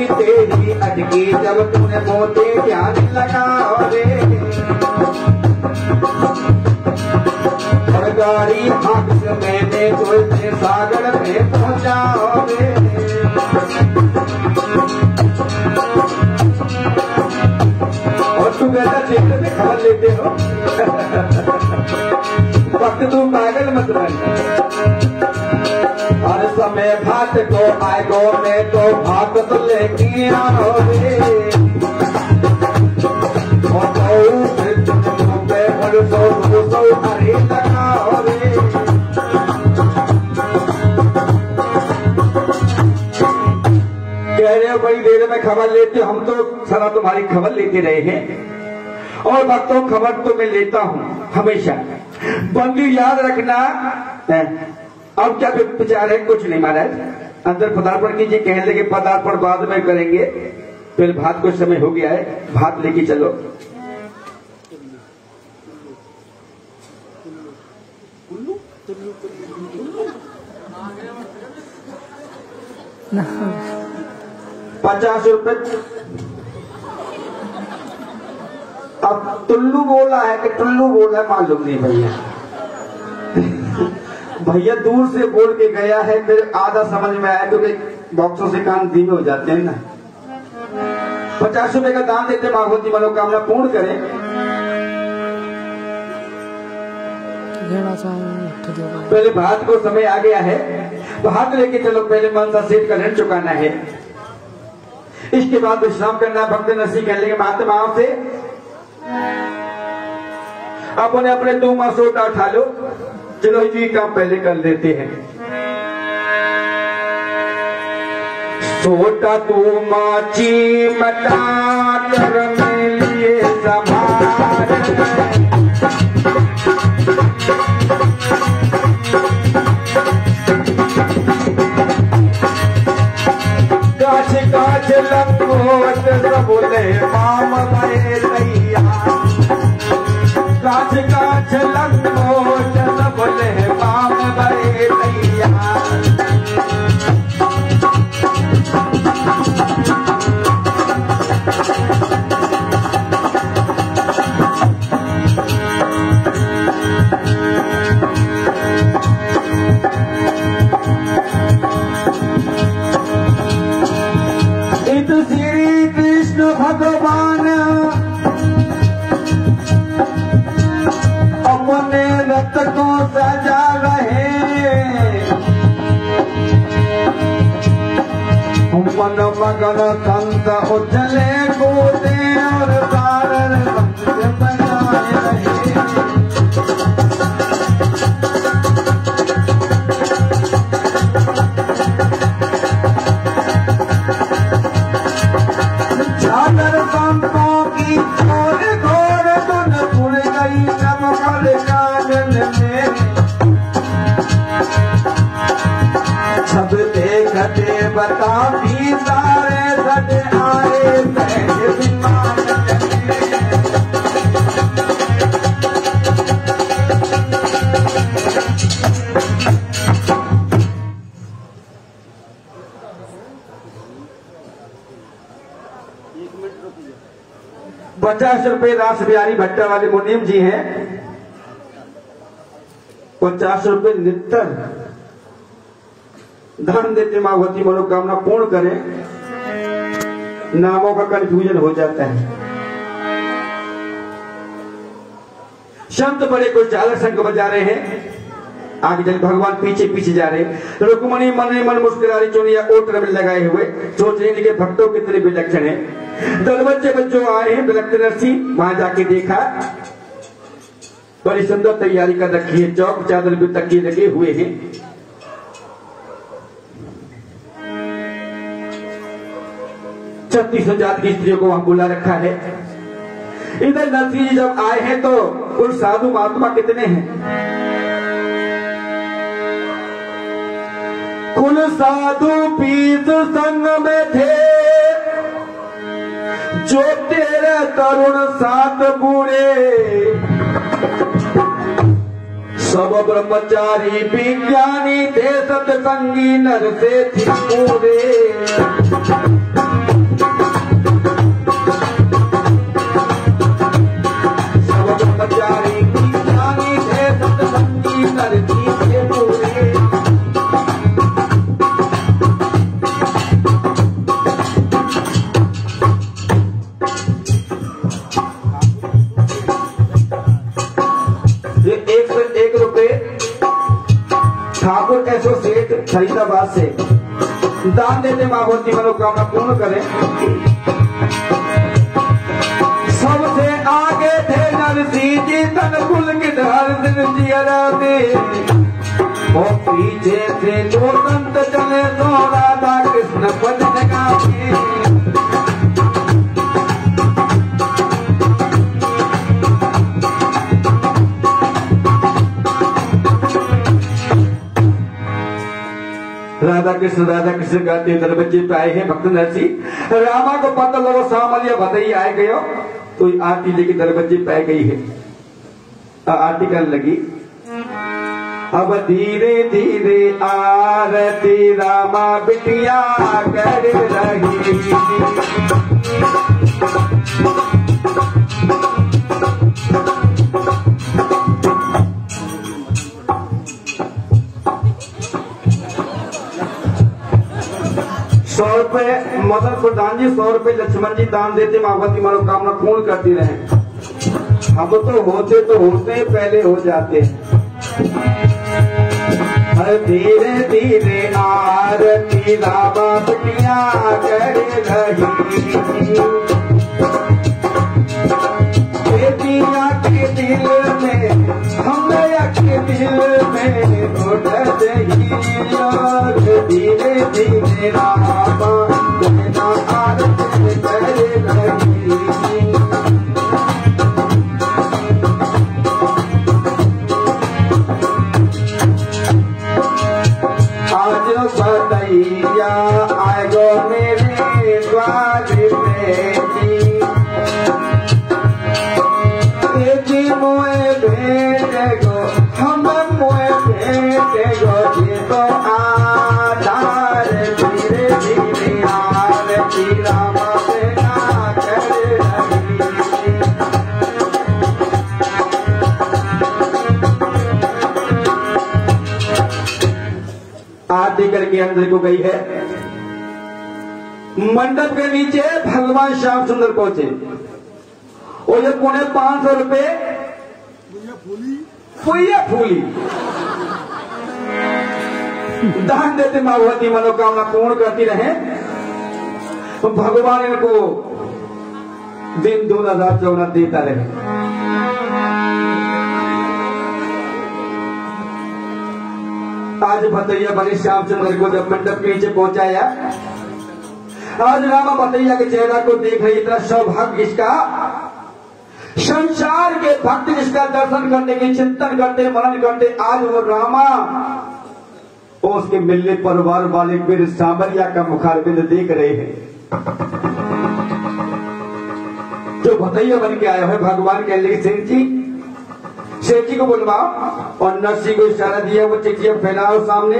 तेरी अटकी जब तूने मोटे ध्यान लगाओ रे, और गाड़ी हाथ से मैंने कोई सागर में पहुंचाओ रे। और तू कहता क्षेत्र में खबर लेते हो, वक्त तू पागल मत बन। हर समय भात को आएगो में तो भात तो लेके आओ रे, और तो हरे लगाओ रे। कह रहे हो बड़ी देर में खबर लेते हो, हम तो सदा तुम्हारी खबर लेते रहे हैं, और भक्तों खबर तो मैं लेता हूँ हमेशा। बंदी याद रखना। अब क्या विचार है? कुछ नहीं महाराज, अंदर पदार्पण कीजिए। कहने लगे पदार्पण बाद में करेंगे, पहले भात को समय हो गया है, भात लेके चलो। ₹50। अब टुल्लू बोला है कि टुल्लू बोला है मालूम नहीं भैया। भैया दूर से बोल के गया है, मेरे आधा समझ में आया, क्योंकि बॉक्सों से कान धीमे हो जाते हैं ना। ₹50 का दान देते भगवती मनोकामना पूर्ण करें। पहले भात को समय आ गया है, भात लेके चलो। पहले मनसा सेठ का ऋण चुकाना है, इसके बाद विश्राम करना है। भक्त नरसिंह कहने लगे महात्माओं से अपने अपने 2 मसोटा उठा लो, चलो जी काम पहले कर लेते हैं। सोटा तू माची मटा कर लिए संभाल, काछ काछ लंगोट बोले माम भरे लैया, काछ काछ लंगोट बोले माम भरे लैया। श्री कृष्ण भगवान अपने रथ को सजा रहे, मन मगन संत उछले कूदे और तारन बंद बजाए रहे। झालर पंपों की चोर घोर धुन उड़ गई चमकल कानन में, सब देखते बता भी सारे सज आए पहले विमान ₹50 रास बिहारी भट्टा वाले मुनीम जी हैं, ₹50 नित्तर दान देते माभूति मनोकामना पूर्ण करें। नामों का कंफ्यूजन हो जाता है। संत बड़े कुछ चालक संघ बजा रहे हैं, आगे चल भगवान पीछे पीछे जा रहे। रुक्मणी मन मन मुस्कुरा रही, चोनिया ओट में लगाए हुए, सोच रहे के भक्तों कितने विलक्षण है। दलबच्चे बच्चों आए हैं विलक्षण नरसी, वहां जाके देखा बड़ी सुंदर तैयारी कर रखी है, चौक चादर भी तकिए लगे हुए हैं। 36 जात की स्त्रियों को वहां बुला रखा है। इधर नरसिंह जी जब आए हैं तो कुल साधु महात्मा कितने हैं? कुल साधु 20 संग में थे, जो 13 तरुण 7 बूढ़े, सब ब्रह्मचारी विज्ञानी थे, सत्संगी नर से थी पूरे। सब ब्रह्मचारी विज्ञानी थे, सत्संगी नर थे पूरे। ठाकुर एसोसिएट फरीदाबाद से दान देते माभूति मनोकामना पूर्ण करें। सबसे आगे थे नरसिंह जी, तन कुल गिरधर दिन जियरा में, और पीछे से दो संत चले, सो राधा कृष्ण पद लगाते। राधा कृष्ण गाते दरबज्जे पे आए हैं भक्त नरसिंह। रामा को पता लगा सामलिया भतई आए गयो, तो आरती लेके दरबज्जे पे गई है। आरती करने लगी। अब धीरे धीरे आरती रामा बिटिया कर रही, 100 रुपए मदन प्रधान जी, 100 रुपए लक्ष्मण जी दान देते, माभूति मनोकामना पूर्ण करती रहे। हम तो होते पहले हो जाते। धीरे धीरे आरती रामा बिटिया कर रही, बेटिया के दिल में, हम के दिल में अंदर को गई है। मंडप के नीचे भगवान श्याम सुंदर पहुंचे और ये 550 रुपए फूली दान देते मां भगवती मनोकामना पूर्ण करती रहे। तो भगवान इनको दिन दूना रात चौना देता रहे। आज भतैया बने श्यामचंद्र को जब मंडप के नीचे पहुंचाया, आज रामा भतैया के चेहरा को देख रही, इतना सौभाग्य इसका, संसार के भक्त जिसका दर्शन करने की चिंतन करते मनन करते, आज वो रामा और उसके मिलने परिवार वाले मेरे सांवरिया का मुखारबिंद देख रहे हैं। जो भतैया बन के आया है भगवान कह लगे सेठ जी को बुलवाओ और नर्सी को इशारा दिया, वो चिट्ठियां फैलाओ सामने,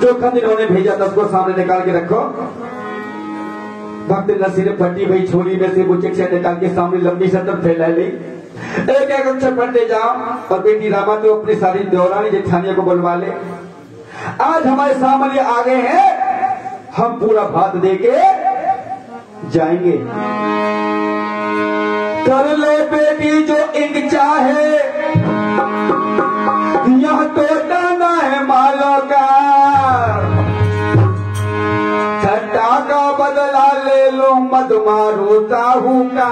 जो खत इन्होंने भेजा था उसको सामने निकाल के रखो। भक्त नर्सी ने फटी हुई छोरी में से वो चिट्ठियां निकाल के सामने लंबी सतर फैला ली। एक एक अक्षर पढ़ते जाओ और बेटी रामा तो अपनी सारी दौरानी जेठानियों को बुलवा ले। आज हमारे सामने आ गए हैं, हम पूरा भात देके जाएंगे। कर ले बेटी जो इच्छा है, यह तो डाना है मालों का, छट्टा का बदला ले लो मत मारो साहू का।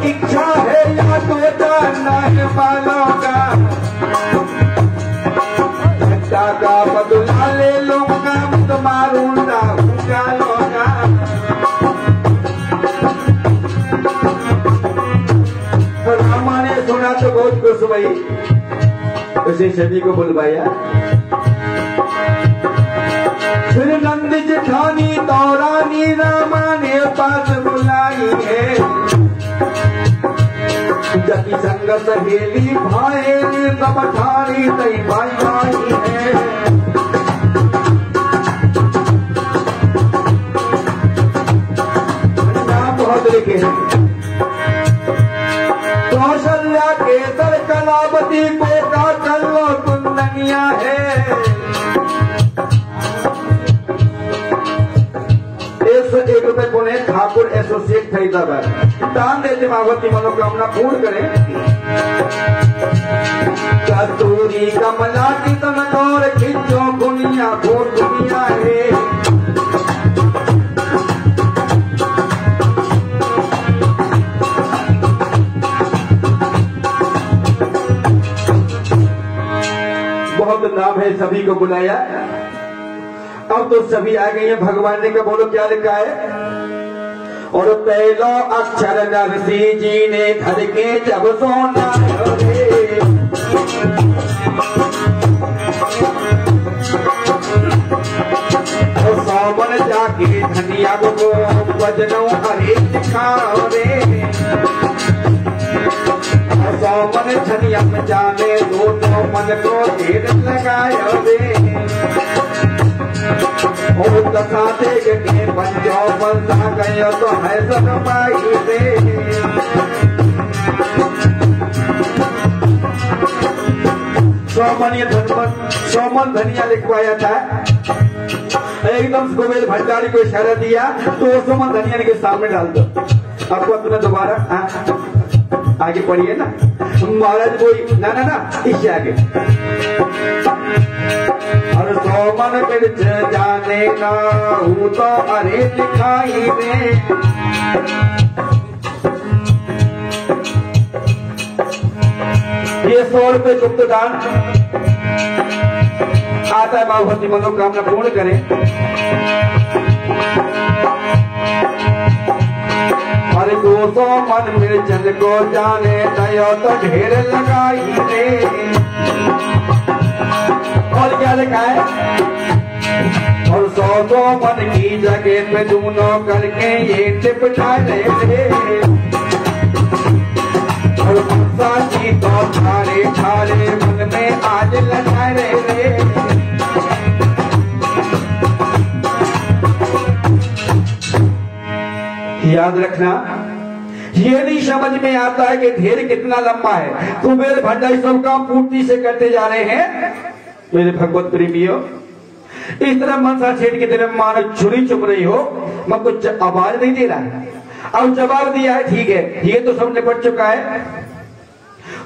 इच्छा है या तो जानना है मालों का बदला ले लूंगा तुम्हारा लोगा। रामा ने सुना तो बहुत खुश हुई, उसे सभी को बुलवाया। फिर नंद जेठानी दौरानी रामा ने पास बुलाई है, जति संग सहेली भाई सब ठानी तई भाई भाई है। नाम बहुत लिखे हैं। कौशल्या के सर कलावती को का कल्लो कुंदनिया है। 101 रुपए पुणे ठाकुर एसोसिएट फरीदाबाद दान देते भगवती मनोकामना पूर्ण करें। कस्तूरी कमला की तन गौर खिंचो दुनिया घोर दुनिया है। बहुत नाम है, सभी को बुलाया। अब तो सभी आ गए हैं। भगवान ने का बोलो क्या लिखा है? और पहलो अक्षर नरसी जी ने धर के जब सोना रे, और सोमन जाके धनिया को बजनो हरे दिखाओ रे। और सोमन धनिया में जाने दोनों मन को ढेर लगायो रे। और दशा देख के पंजो बंदा गयो तो है सनमाई रे। सोमन धनिया लिखवाया था, एकदम गोविंद भंडारी को इशारा दिया तो सोमन धनिया के सामने डाल दो। आपको तुम्हें दोबारा आगे पढ़िए ना महाराज, कोई ना ना ना इससे आगे। और सोमन बिरज जाने ना हूँ तो अरे दिखाई में। ये 100 रुपए गुप्त दान आता है, भगवती मनोकामना पूर्ण करें। और 200 मन मिर्चन को जाने दयो तो ढेर लगाई रे। और क्या लिखा है? और 100 मन की जगह पे दोनों करके ये टिप डाले थे। और साची तो छाले छाले मन में आज लगा रे। याद रखना, ये नहीं समझ में आता है कि ढेर कितना लंबा है। कुबेर भंडारी सब काम पूर्ति से करते जा रहे हैं। मेरे भगवत प्रेमियों, इस तरह मनसा सेठ की तरफ मानो छुरी चुप रही हो, मैं कुछ आवाज नहीं दे रहा है। अब जवाब दिया है, ठीक है, ये तो सब निपट चुका है।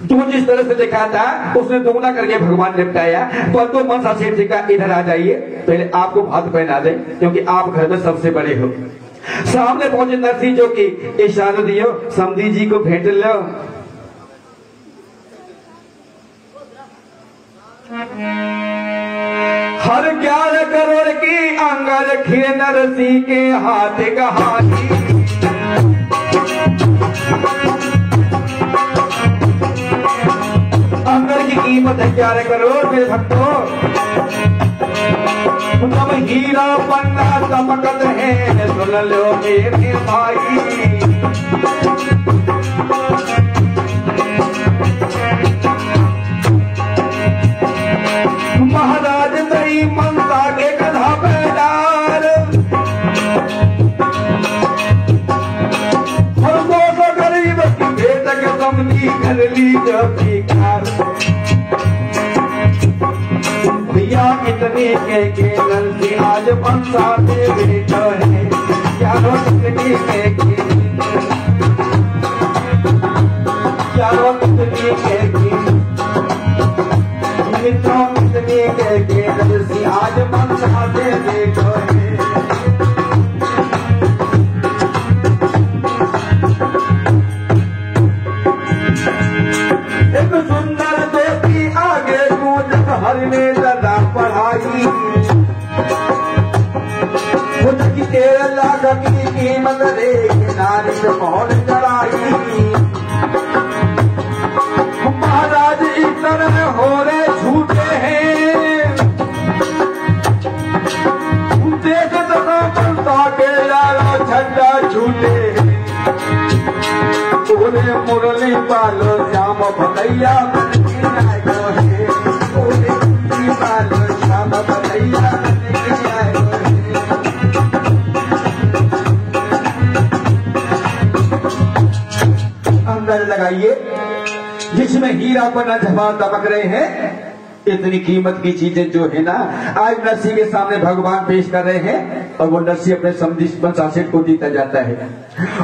तू जिस तरह से देखा था उसने दोगुना करके भगवान निपटाया। पर तो मनसा सेठ जी का इधर आ जाइए, पहले आपको भात पहना दे, क्योंकि आप घर में सबसे बड़े हो। सामने पहुंचे नरसिंह जो की इशारा दियो, समधी जी को भेंट लो। हर 11 करोड़ की अंगल खिर नरसिंह के हाथ कहानी। अंगल की कीमत है 11 करोड़ मेरे भक्तों। तब हीरा पन्ना चमकत है, सुन लो मेरे भाई। महाराज नहीं मनसा के गधा पे डार, और 200 गरीब की भेंट के समझी कर ली जो भिखार। भैया इतने के नंदी आज मनसा से बैठो है, चारों इतने के चारों इतने मित्रों इतने के नंदी आज मनसा से बैठो है। एक सुंदर बेटी आगे कूद हर में ज्यादा पढ़ाई, खुद की 13 लाख की कीमत रे नारी से कौन चढ़ाई। महाराज इस तरह हो रहे झूठे हैं, देख तो के लालो झंडा झूठे। ओरे मुरली पालो श्याम भदैया अंदर लगाइए, जिसमें हीरा पन्ना जवान दबक रहे हैं। इतनी कीमत की चीजें जो है ना, आज नरसिंह के सामने भगवान पेश कर रहे हैं, और वो नरसिंह अपने समझी मनसा सेठ को जीता जाता है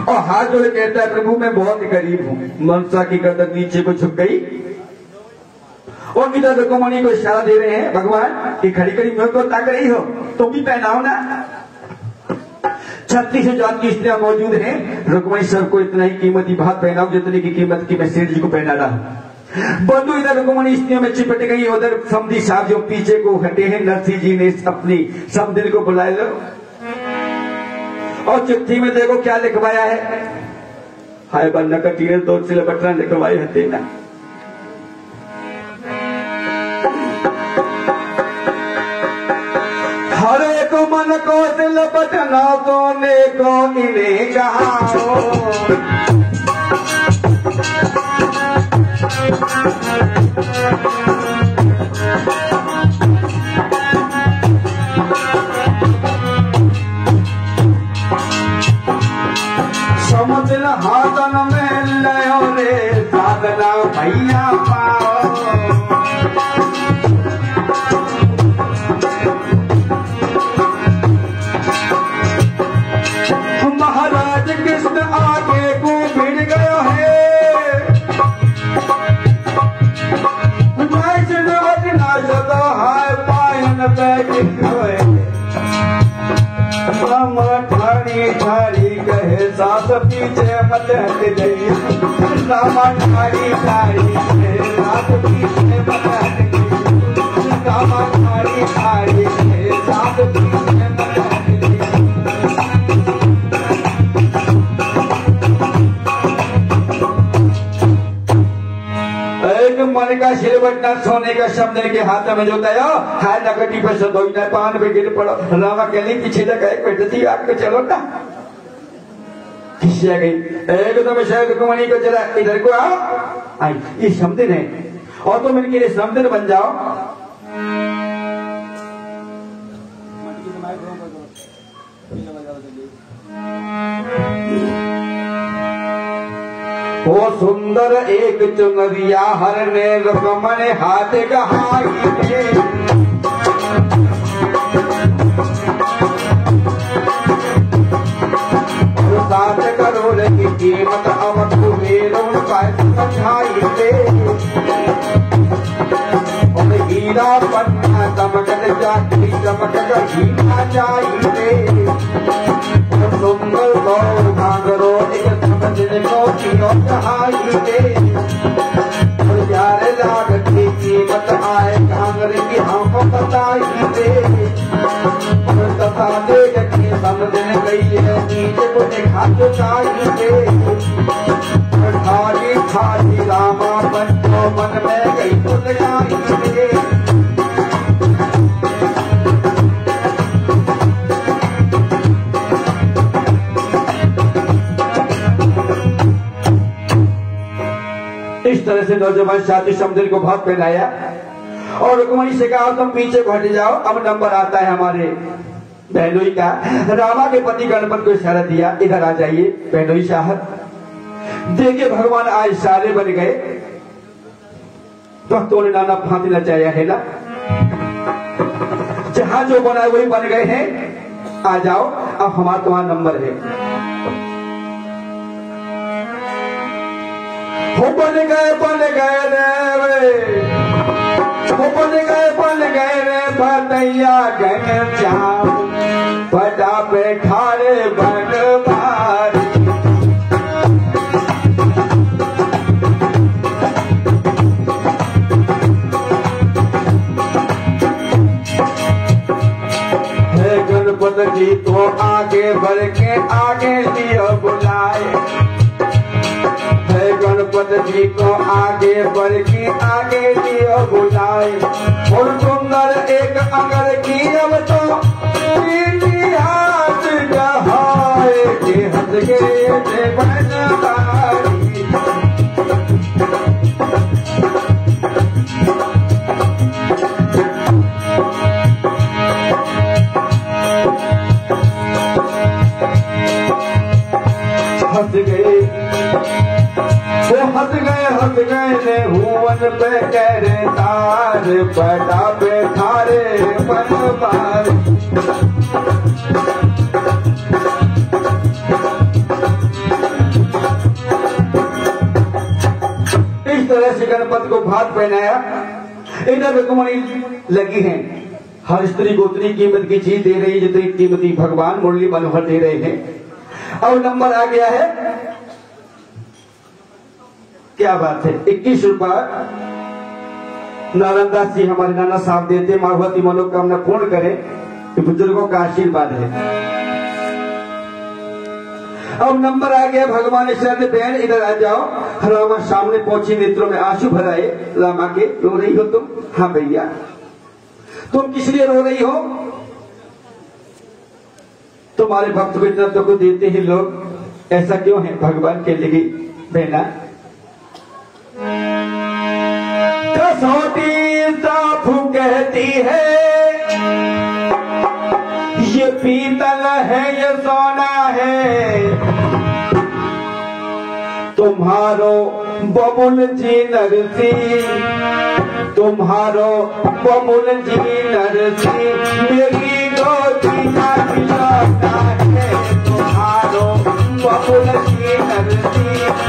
और हाथ जोड़े कहता है, प्रभु मैं बहुत ही गरीब हूँ। मनसा की गर्दन नीचे को झुक गई और इधर रुक्मणी को इशारा दे रहे हैं, भगवान की खड़ी खड़ी मुंह को ताक रही हो, तुम भी पहनाओ ना। 36 जात की स्त्रियां मौजूद हैं, रुक्मणी सबको इतना ही कीमती भात पहनाओ जितने की कीमत की मैं सेठ जी को पहना रहा। बंधु इधर रुक्मणी स्त्रियों में चिपट गई, उधर समधी साहब जो पीछे को हटे हैं। नरसिंह जी ने अपनी समधिन को बुलाए लो और चिट्ठी में देखो क्या लिखवाया है। हाय बन्ना का टीर 2 सिले बटना लिखवाए हते ना। हर एक मन को दिल बटना सोने को इन्हें कहा। समुद्र हाथन में लयो रे साधना भैया पाओ। महाराज कृष्ण आगे को भिड़ गयो है, हाय पायन ठाड़ी ठाड़ी कहे सास पीछे मत हट गई। रामा ठाड़ी ठाड़ी कहे सास पीछे मत हट गई। रामा ठाड़ी ठाड़ी कहे सास पीछे मत हट गई। मन का सिलवटना सोने का शब्द के हाथ में जो गया, हाय नकटी पे सदोई न पान पे गिर पड़ो। रामा कहली पीछे तक एक बैठती आपको चलो ना। खिसिया गई। एकदम शहर रुक्मणी को जरा इधर को आओ, आई ये समदिन है और तुम इनके लिए समदिन बन जाओ। वो सुंदर एक चुनरिया हर ने रुक्मण हाथ गहाई रे। सात करोड़ की कीमत अब कुबेरों का समझाई रे। और हीरा पन्ना चमकत जाती चमक कर हीरा जाई रे। सुंदर गौर भांगरो एक समझने को कियो कहाई रे। यार लागती कीमत आए घांगरे की हमको बताई रे। तथा देख के समझने गई है नीचे को देखा तो चाहिए। खाली खाली रामा बंचो मन में गई तो लगाई रे। इस तरह से नौजवान साथी समदिन को बहुत पहनाया और रुक्मणी से कहा तुम पीछे हट जाओ। अब नंबर आता है हमारे बहनोई का। रामा के पति गणपत को इशारा दिया इधर आ जाइए बहनोई साहब। देखिए भगवान आज सारे बन गए, भक्तों ने नाना भांति नचाया है ना। जहां जो बना वही बन गए हैं। आ जाओ अब हमारा तुम्हारा नंबर है। हो बन गए रे, हो बन गए रे भतैया गए जाओ बड़ा बैठा रे बनवार। है गणपत जी तो आगे बढ़ के आगे लियो बुलाए। गणपत जी को आगे बढ़ के आगे लियो बुलाए। और सुंदर एक अगर की अब तो हाथ गहाए के हंस गए बनवारी। हंस गए हंस गए ने हुवन पे करे तार बड़ा बैठा रे बनवार। इस तरह से गणपत को भात पहनाया। इधर रुक्मणी लगी हैं हर स्त्री को उतनी कीमत की चीज दे रही है जितनी कीमती भगवान मुरली मनोहर दे रहे हैं। अब नंबर आ गया है। क्या बात है 21 रुपया नारायणदास जी हमारे नाना साहब देते। मां भगवती मनोकामना पूर्ण करे, बुजुर्गों का आशीर्वाद है। अब नंबर आ गया। भगवान शरण बहन इधर आ जाओ। रामा सामने पहुंची, नेत्रों में आंसू भराए। रामा के रो रही हो तुम? हाँ भैया। तुम किस लिए रो रही हो? तुम्हारे भक्त को इतना दुख देते हैं लोग, ऐसा क्यों है भगवान के लिए बहना? कसौटी साफू कहती है ये पीतल है ये सोना है। तुम्हारो बबुल जी नरसी, तुम्हारो बबुल जी नरसी मेरी गोदी का खिलौना है। तुम्हारो बबुल जी नरसी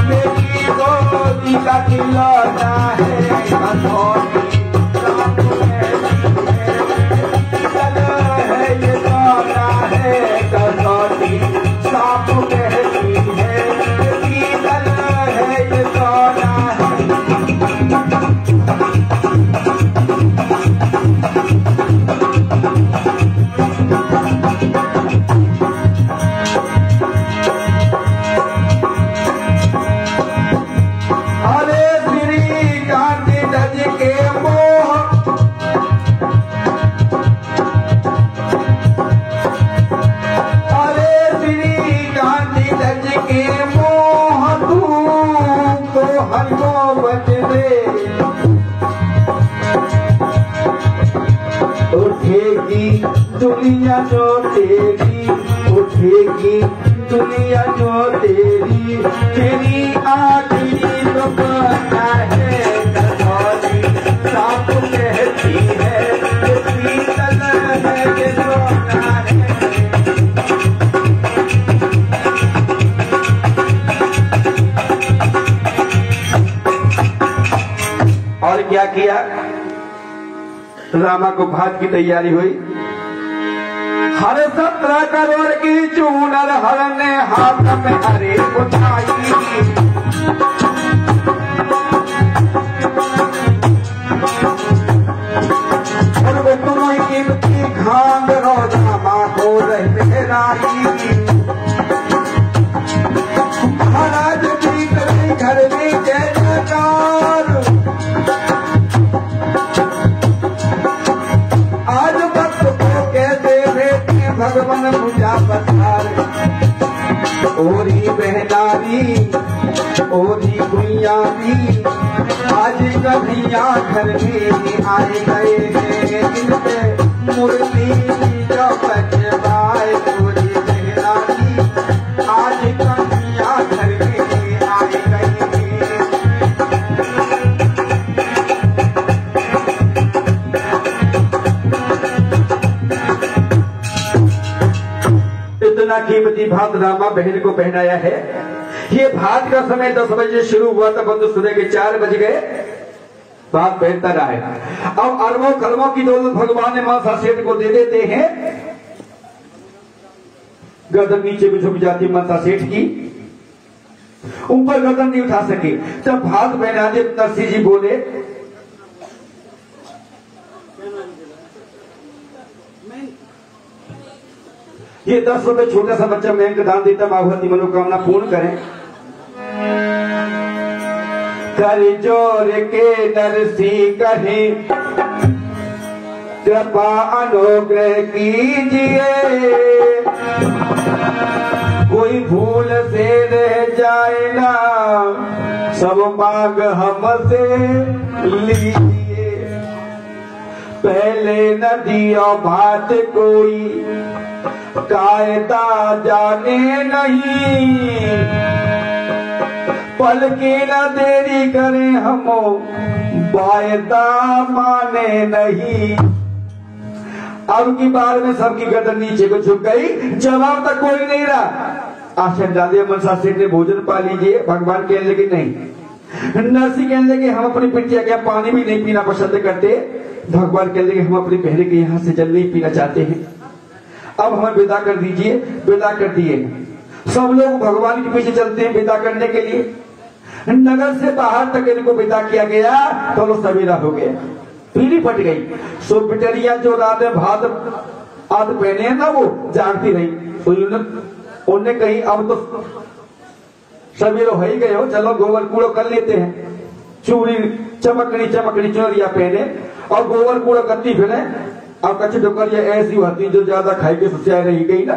मेरी गोदी का खिलौना है। कसौटी साफू कहती है पीतल है ये सोना है। अरे श्री कांति दज के दुनिया जो तेरी उठेगी, दुनिया जो तेरी आखिरी तो पता है कसौली, साफ कहती है ये पीतल है ये सोना है। और क्या किया, रामा को भात की तैयारी हुई। हर 17 करोड़ की चूनर हर ने हाथ में अरे उठाई, और वो तुम्हें कीमती खांड रोजा माँ को रहराई। महाराज भी करे घर में जयकार, आज वक्त को कहते बेटे भगवान पूजा पधार। ओरी बहनारी ओरी गुइयारी आज कन्हैया घर में आए गए हैं, इनसे मूर्ति जो बचवाए। ओरी बहनारी आज कन्हैया घर में आए गए हैं। इतना कीमती भात रामा बहन को पहनाया है। ये भात का समय 10 बजे शुरू हुआ था, बंधु सुबह के 4 बज गए, भात पहनता रहा है। अब अरबों कलमों की दौलत भगवान ने मां सेठ को दे देते हैं। गर्दन नीचे भी झुक जाती माता सेठ की, ऊपर गर्दन नहीं उठा सके। जब भात पहना दे नरसिंह जी बोले, ये 10 रुपए छोटा सा बच्चा बैंक दान देता, मां भगवती मनोकामना पूर्ण करें। कर जोर के नरसिंह कहे कृपा अनुग्रह कीजिए, कोई भूल से रह जाए ना, सब मांग हमसे लीजिए। पहले न दिया भात कोई कायदा जाने नहीं, पल की न देरी करें हम वायदा माने नहीं। अब की बार में सबकी गर्दन नीचे को झुक गई, जवाब तक कोई नहीं रहा। आशा दादी मनसा सेठ ने भोजन पा लीजिए, भगवान कहने लगे नहीं। नरसिंह कहने लगे हम अपनी पिटिया के पानी भी नहीं पीना पसंद करते। भगवान कहने लगे हम अपनी बहन के यहाँ से जल नहीं पीना चाहते हैं, अब हमें विदा कर दीजिए। विदा कर दिए। सब लोग भगवान के पीछे चलते हैं विदा करने के लिए। नगर से बाहर तक इनको विदा किया गया तो लो सवेरा हो गया, पीली फट गई। सो बिटरिया जो रात में भात आध पहने हैं ना, वो जागती रही। तो उन्होंने कही अब तो सवेरा हो ही गए हो, चलो गोबर कूड़ो कर लेते हैं। चूड़ी चमकनी चमकनी चुनरिया पहने और गोबर कूड़ो करती फिरे। अब कच्ची डुकरिया ऐसी होती जो ज्यादा खाई के सुचाई रही गई ना,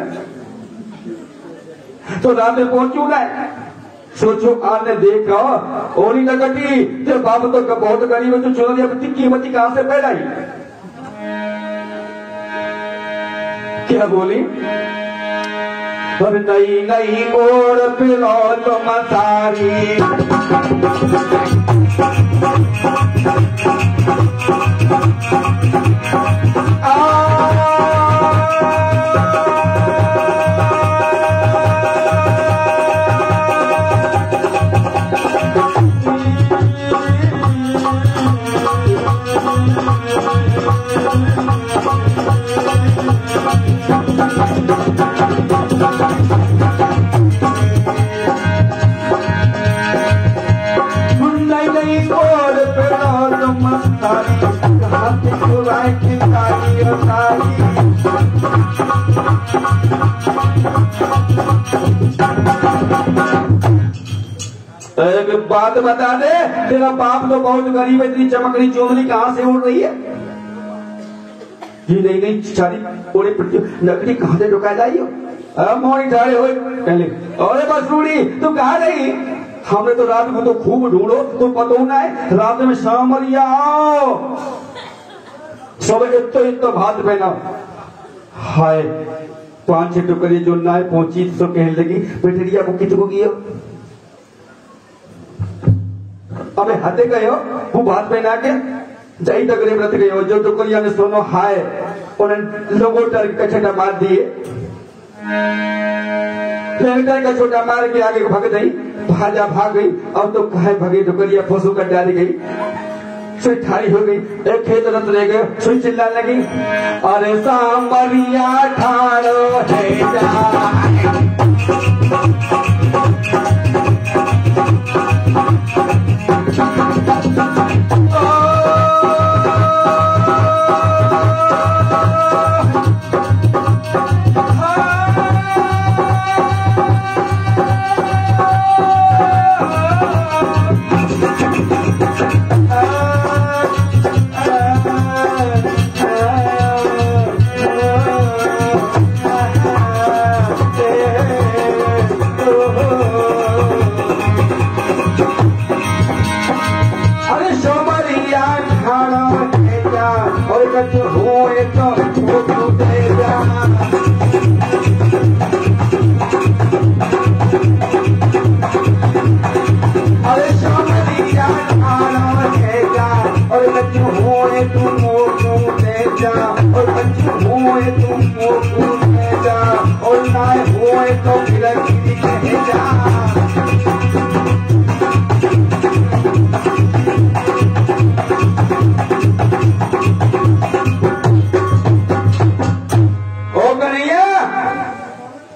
तो रात में पहुंचू ना। सोचो आपने देखा और ही लगती जब बाप तो बहुत गरीब है, तो चुनरिया की कीमत कहां से पैदा ही। क्या बोली, पर नई नई ओर पिलो तो मसारी, एक बात बता दे, तेरा बाप तो बहुत गरीब है, इतनी चमकनी चोमनी कहां से उड़ रही है? ये नहीं नहीं सारी ओढ़ी पड़ती नकली कहां से ढुका जाइए? अब मोड़ी ठाड़े हो पहले, अरे बसूड़ी तुम कहा गई? हमने तो रात में तो खूब ढूंढो, तुम पता ना है रात में सामरिया आओ सब इतो भात पहना। हाय 5-6 टुकड़े जो ना पहुंची तो कहने लगी बेटरिया वो कितको गई हो अबे हाथे गए हो वो बात में ना के जाई टुकड़े व्रत गए हो जो टुकड़िया ने सोनो हाय उन्हें लोगों डर का छटा मार दिए डर का छोटा मार के आगे भाग गई भाग गई अब तो कहे भगे टुकड़िया फंसू कर डाली गई सुई ठाई हो गई एक खेत रत रह गए सुई चिल्लाने लगी अरे सांबरिया ठाड़ो है जा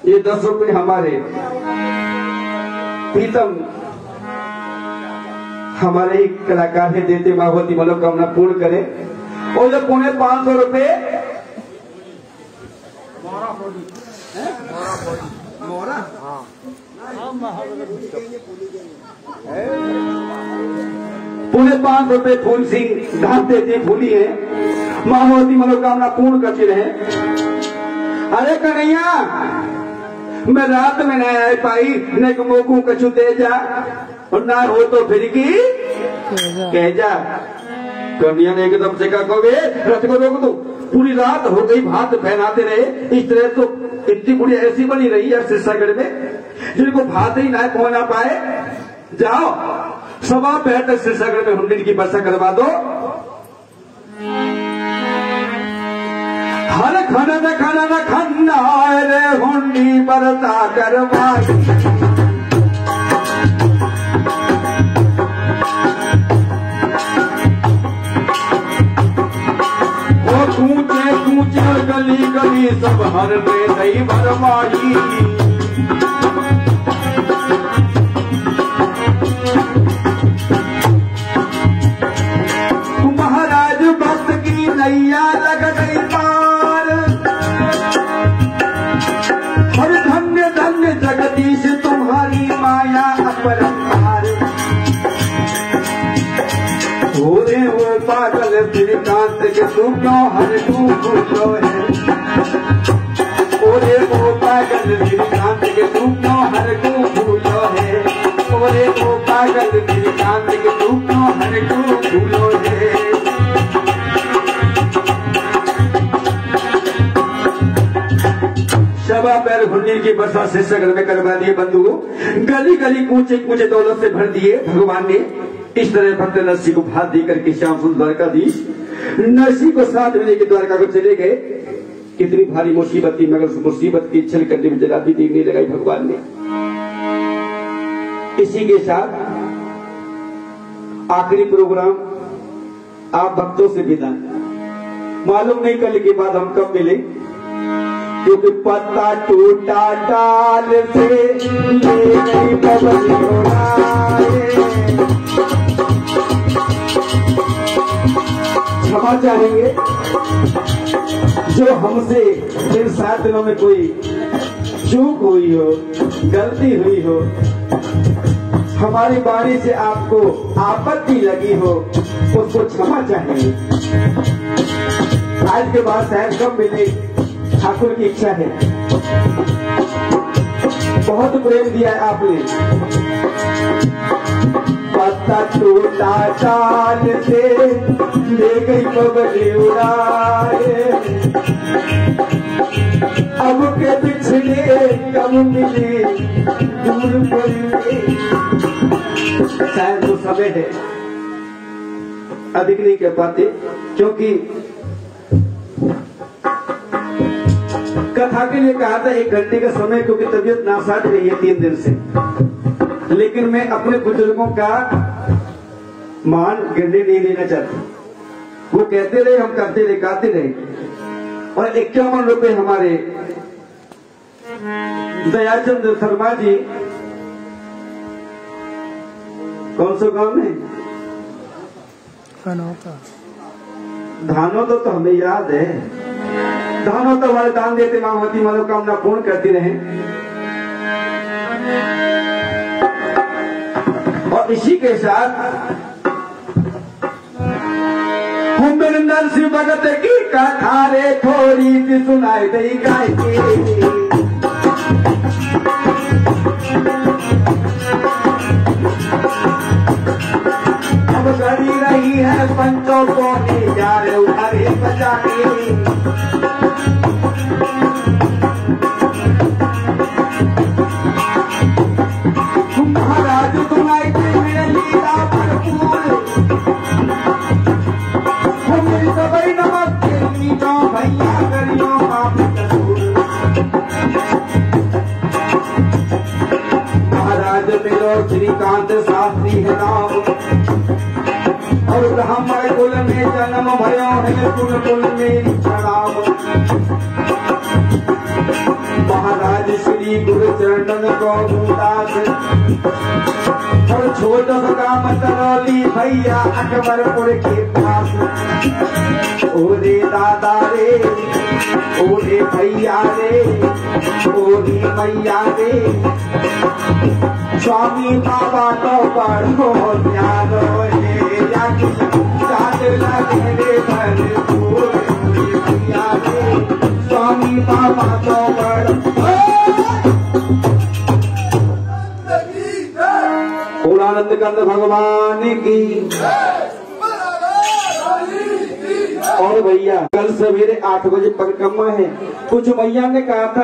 ये 10 रुपए हमारे प्रीतम हमारे एक कलाकार है देते भगवती मनोकामना पूर्ण करे और जो 550 रुपए पौने 500 रुपए फूल सिंह धाम देते फूली है भगवती मनोकामना पूर्ण करते रहे। अरे कन्हैया मैं रात में नहीं आ पाई न मोकू कछु दे जा और ना हो तो फिर की कह जा। कन्हैया ने एकदम से कहा रथ को रोक दो पूरी रात हो गई भात पहनाते रहे इस तरह तो इतनी बुढ़ी ऐसी बनी रही है सिरसागढ़ में जिनको भात ही ना पहुंचा पाए। जाओ सवा पहर तक सिरसागढ़ में हुंडी की वर्षा करवा दो। हर खनन खनन खन्ना रे हुंडी बरता करवाई वो कूचे कूचे गली गली सब हर में नहीं भरवाई। महाराज भक्त की नैया लग गई पार हर धन्य धन्य जगदीश तुम्हारी माया अपरंपार। ओरे वो पागल श्रीकांत के तू क्यों हर तू खुशो है। ओरे वो पागल श्रीकांत के तू क्यों हर तू भूलो है। ओरे वो पागल श्रीकांत के तू क्यों हर तू भूलो है। शबा पैर हुंडी की वर्षा सिरसागढ़ में करवा दिए बंधुओं। गली गली कूचे कूचे दौलत से भर दिए भगवान ने। इस तरह भक्त नरसी को भात देकर के श्याम सुंदर द्वारकाधीश नरसी को साथ में लेकर द्वारका को चले गए। कितनी भारी मुसीबत थी मगर उस मुसीबत की छल करने में जरा भी देर नहीं लगाई भगवान ने। इसी के साथ आखिरी प्रोग्राम आप भक्तों से विदा। मालूम नहीं कल के बाद हम कब मिले क्योंकि पत्ता टूटा डाल से ले नहीं पवन क्षमा चाहेंगे जो हमसे इन 7 दिनों में कोई चूक हुई हो गलती हुई हो हमारी वाणी से आपको आपत्ति लगी हो उसको क्षमा चाहेंगे। आज के बाद शायद कब मिले ठाकुर की इच्छा है। बहुत प्रेम दिया है आपने। था छोटा चाल से ले गई बबली उड़ाए, अब के पिछले कब मिले दूर पड़े। शायद वो समय है, अधिक नहीं कह पाते क्योंकि कथा के लिए कहा था 1 घंटे का समय, क्योंकि तबीयत नासाज रही है 3 दिन से। लेकिन मैं अपने बुजुर्गों का मान गिरने नहीं लेना चाहता। वो कहते रहे, हम करते रहे, गाते रहे। और 51 रुपए हमारे दयाचंद शर्मा जी, कौन सा गांव में धानो तो हमें याद है। धानो तो हमारे दान देते, मामती मनोकामना पूर्ण करती रहे। और इसी के साथ कुंभनंदन शिव भगत की कथा रे थोड़ी सी सुनाई दई गाय के। अब गड़ी रही है पंचों को जा रहे उठारे बजा के। महाराज तुम्हारे मेरे लीला भरपूर, मेरी सबई नमक के लीटो भैया करियो आप जरूर। महाराज मेरो श्रीकांत शास्त्री है नाम, और ब्राह्मण कुल में जन्म भयो है, कुल कुल में प्रणाम। महाराज श्री गुरु चरणन को दास, और छोट काम करौली भैया अकबरपुर के पास। ओरे दादा रे, ओरे भैया रे, ओरी मैया रे, स्वामी बाबा तो बड़ो प्यारो रे, याकी चाँद लगे रे भरपूर। ओरे भैया रे, स्वामी बाबा तो बड़ो। आनंद कंद भगवान की। और भैया कल सवेरे 8 बजे परिक्रमा है। कुछ मैया ने कहा था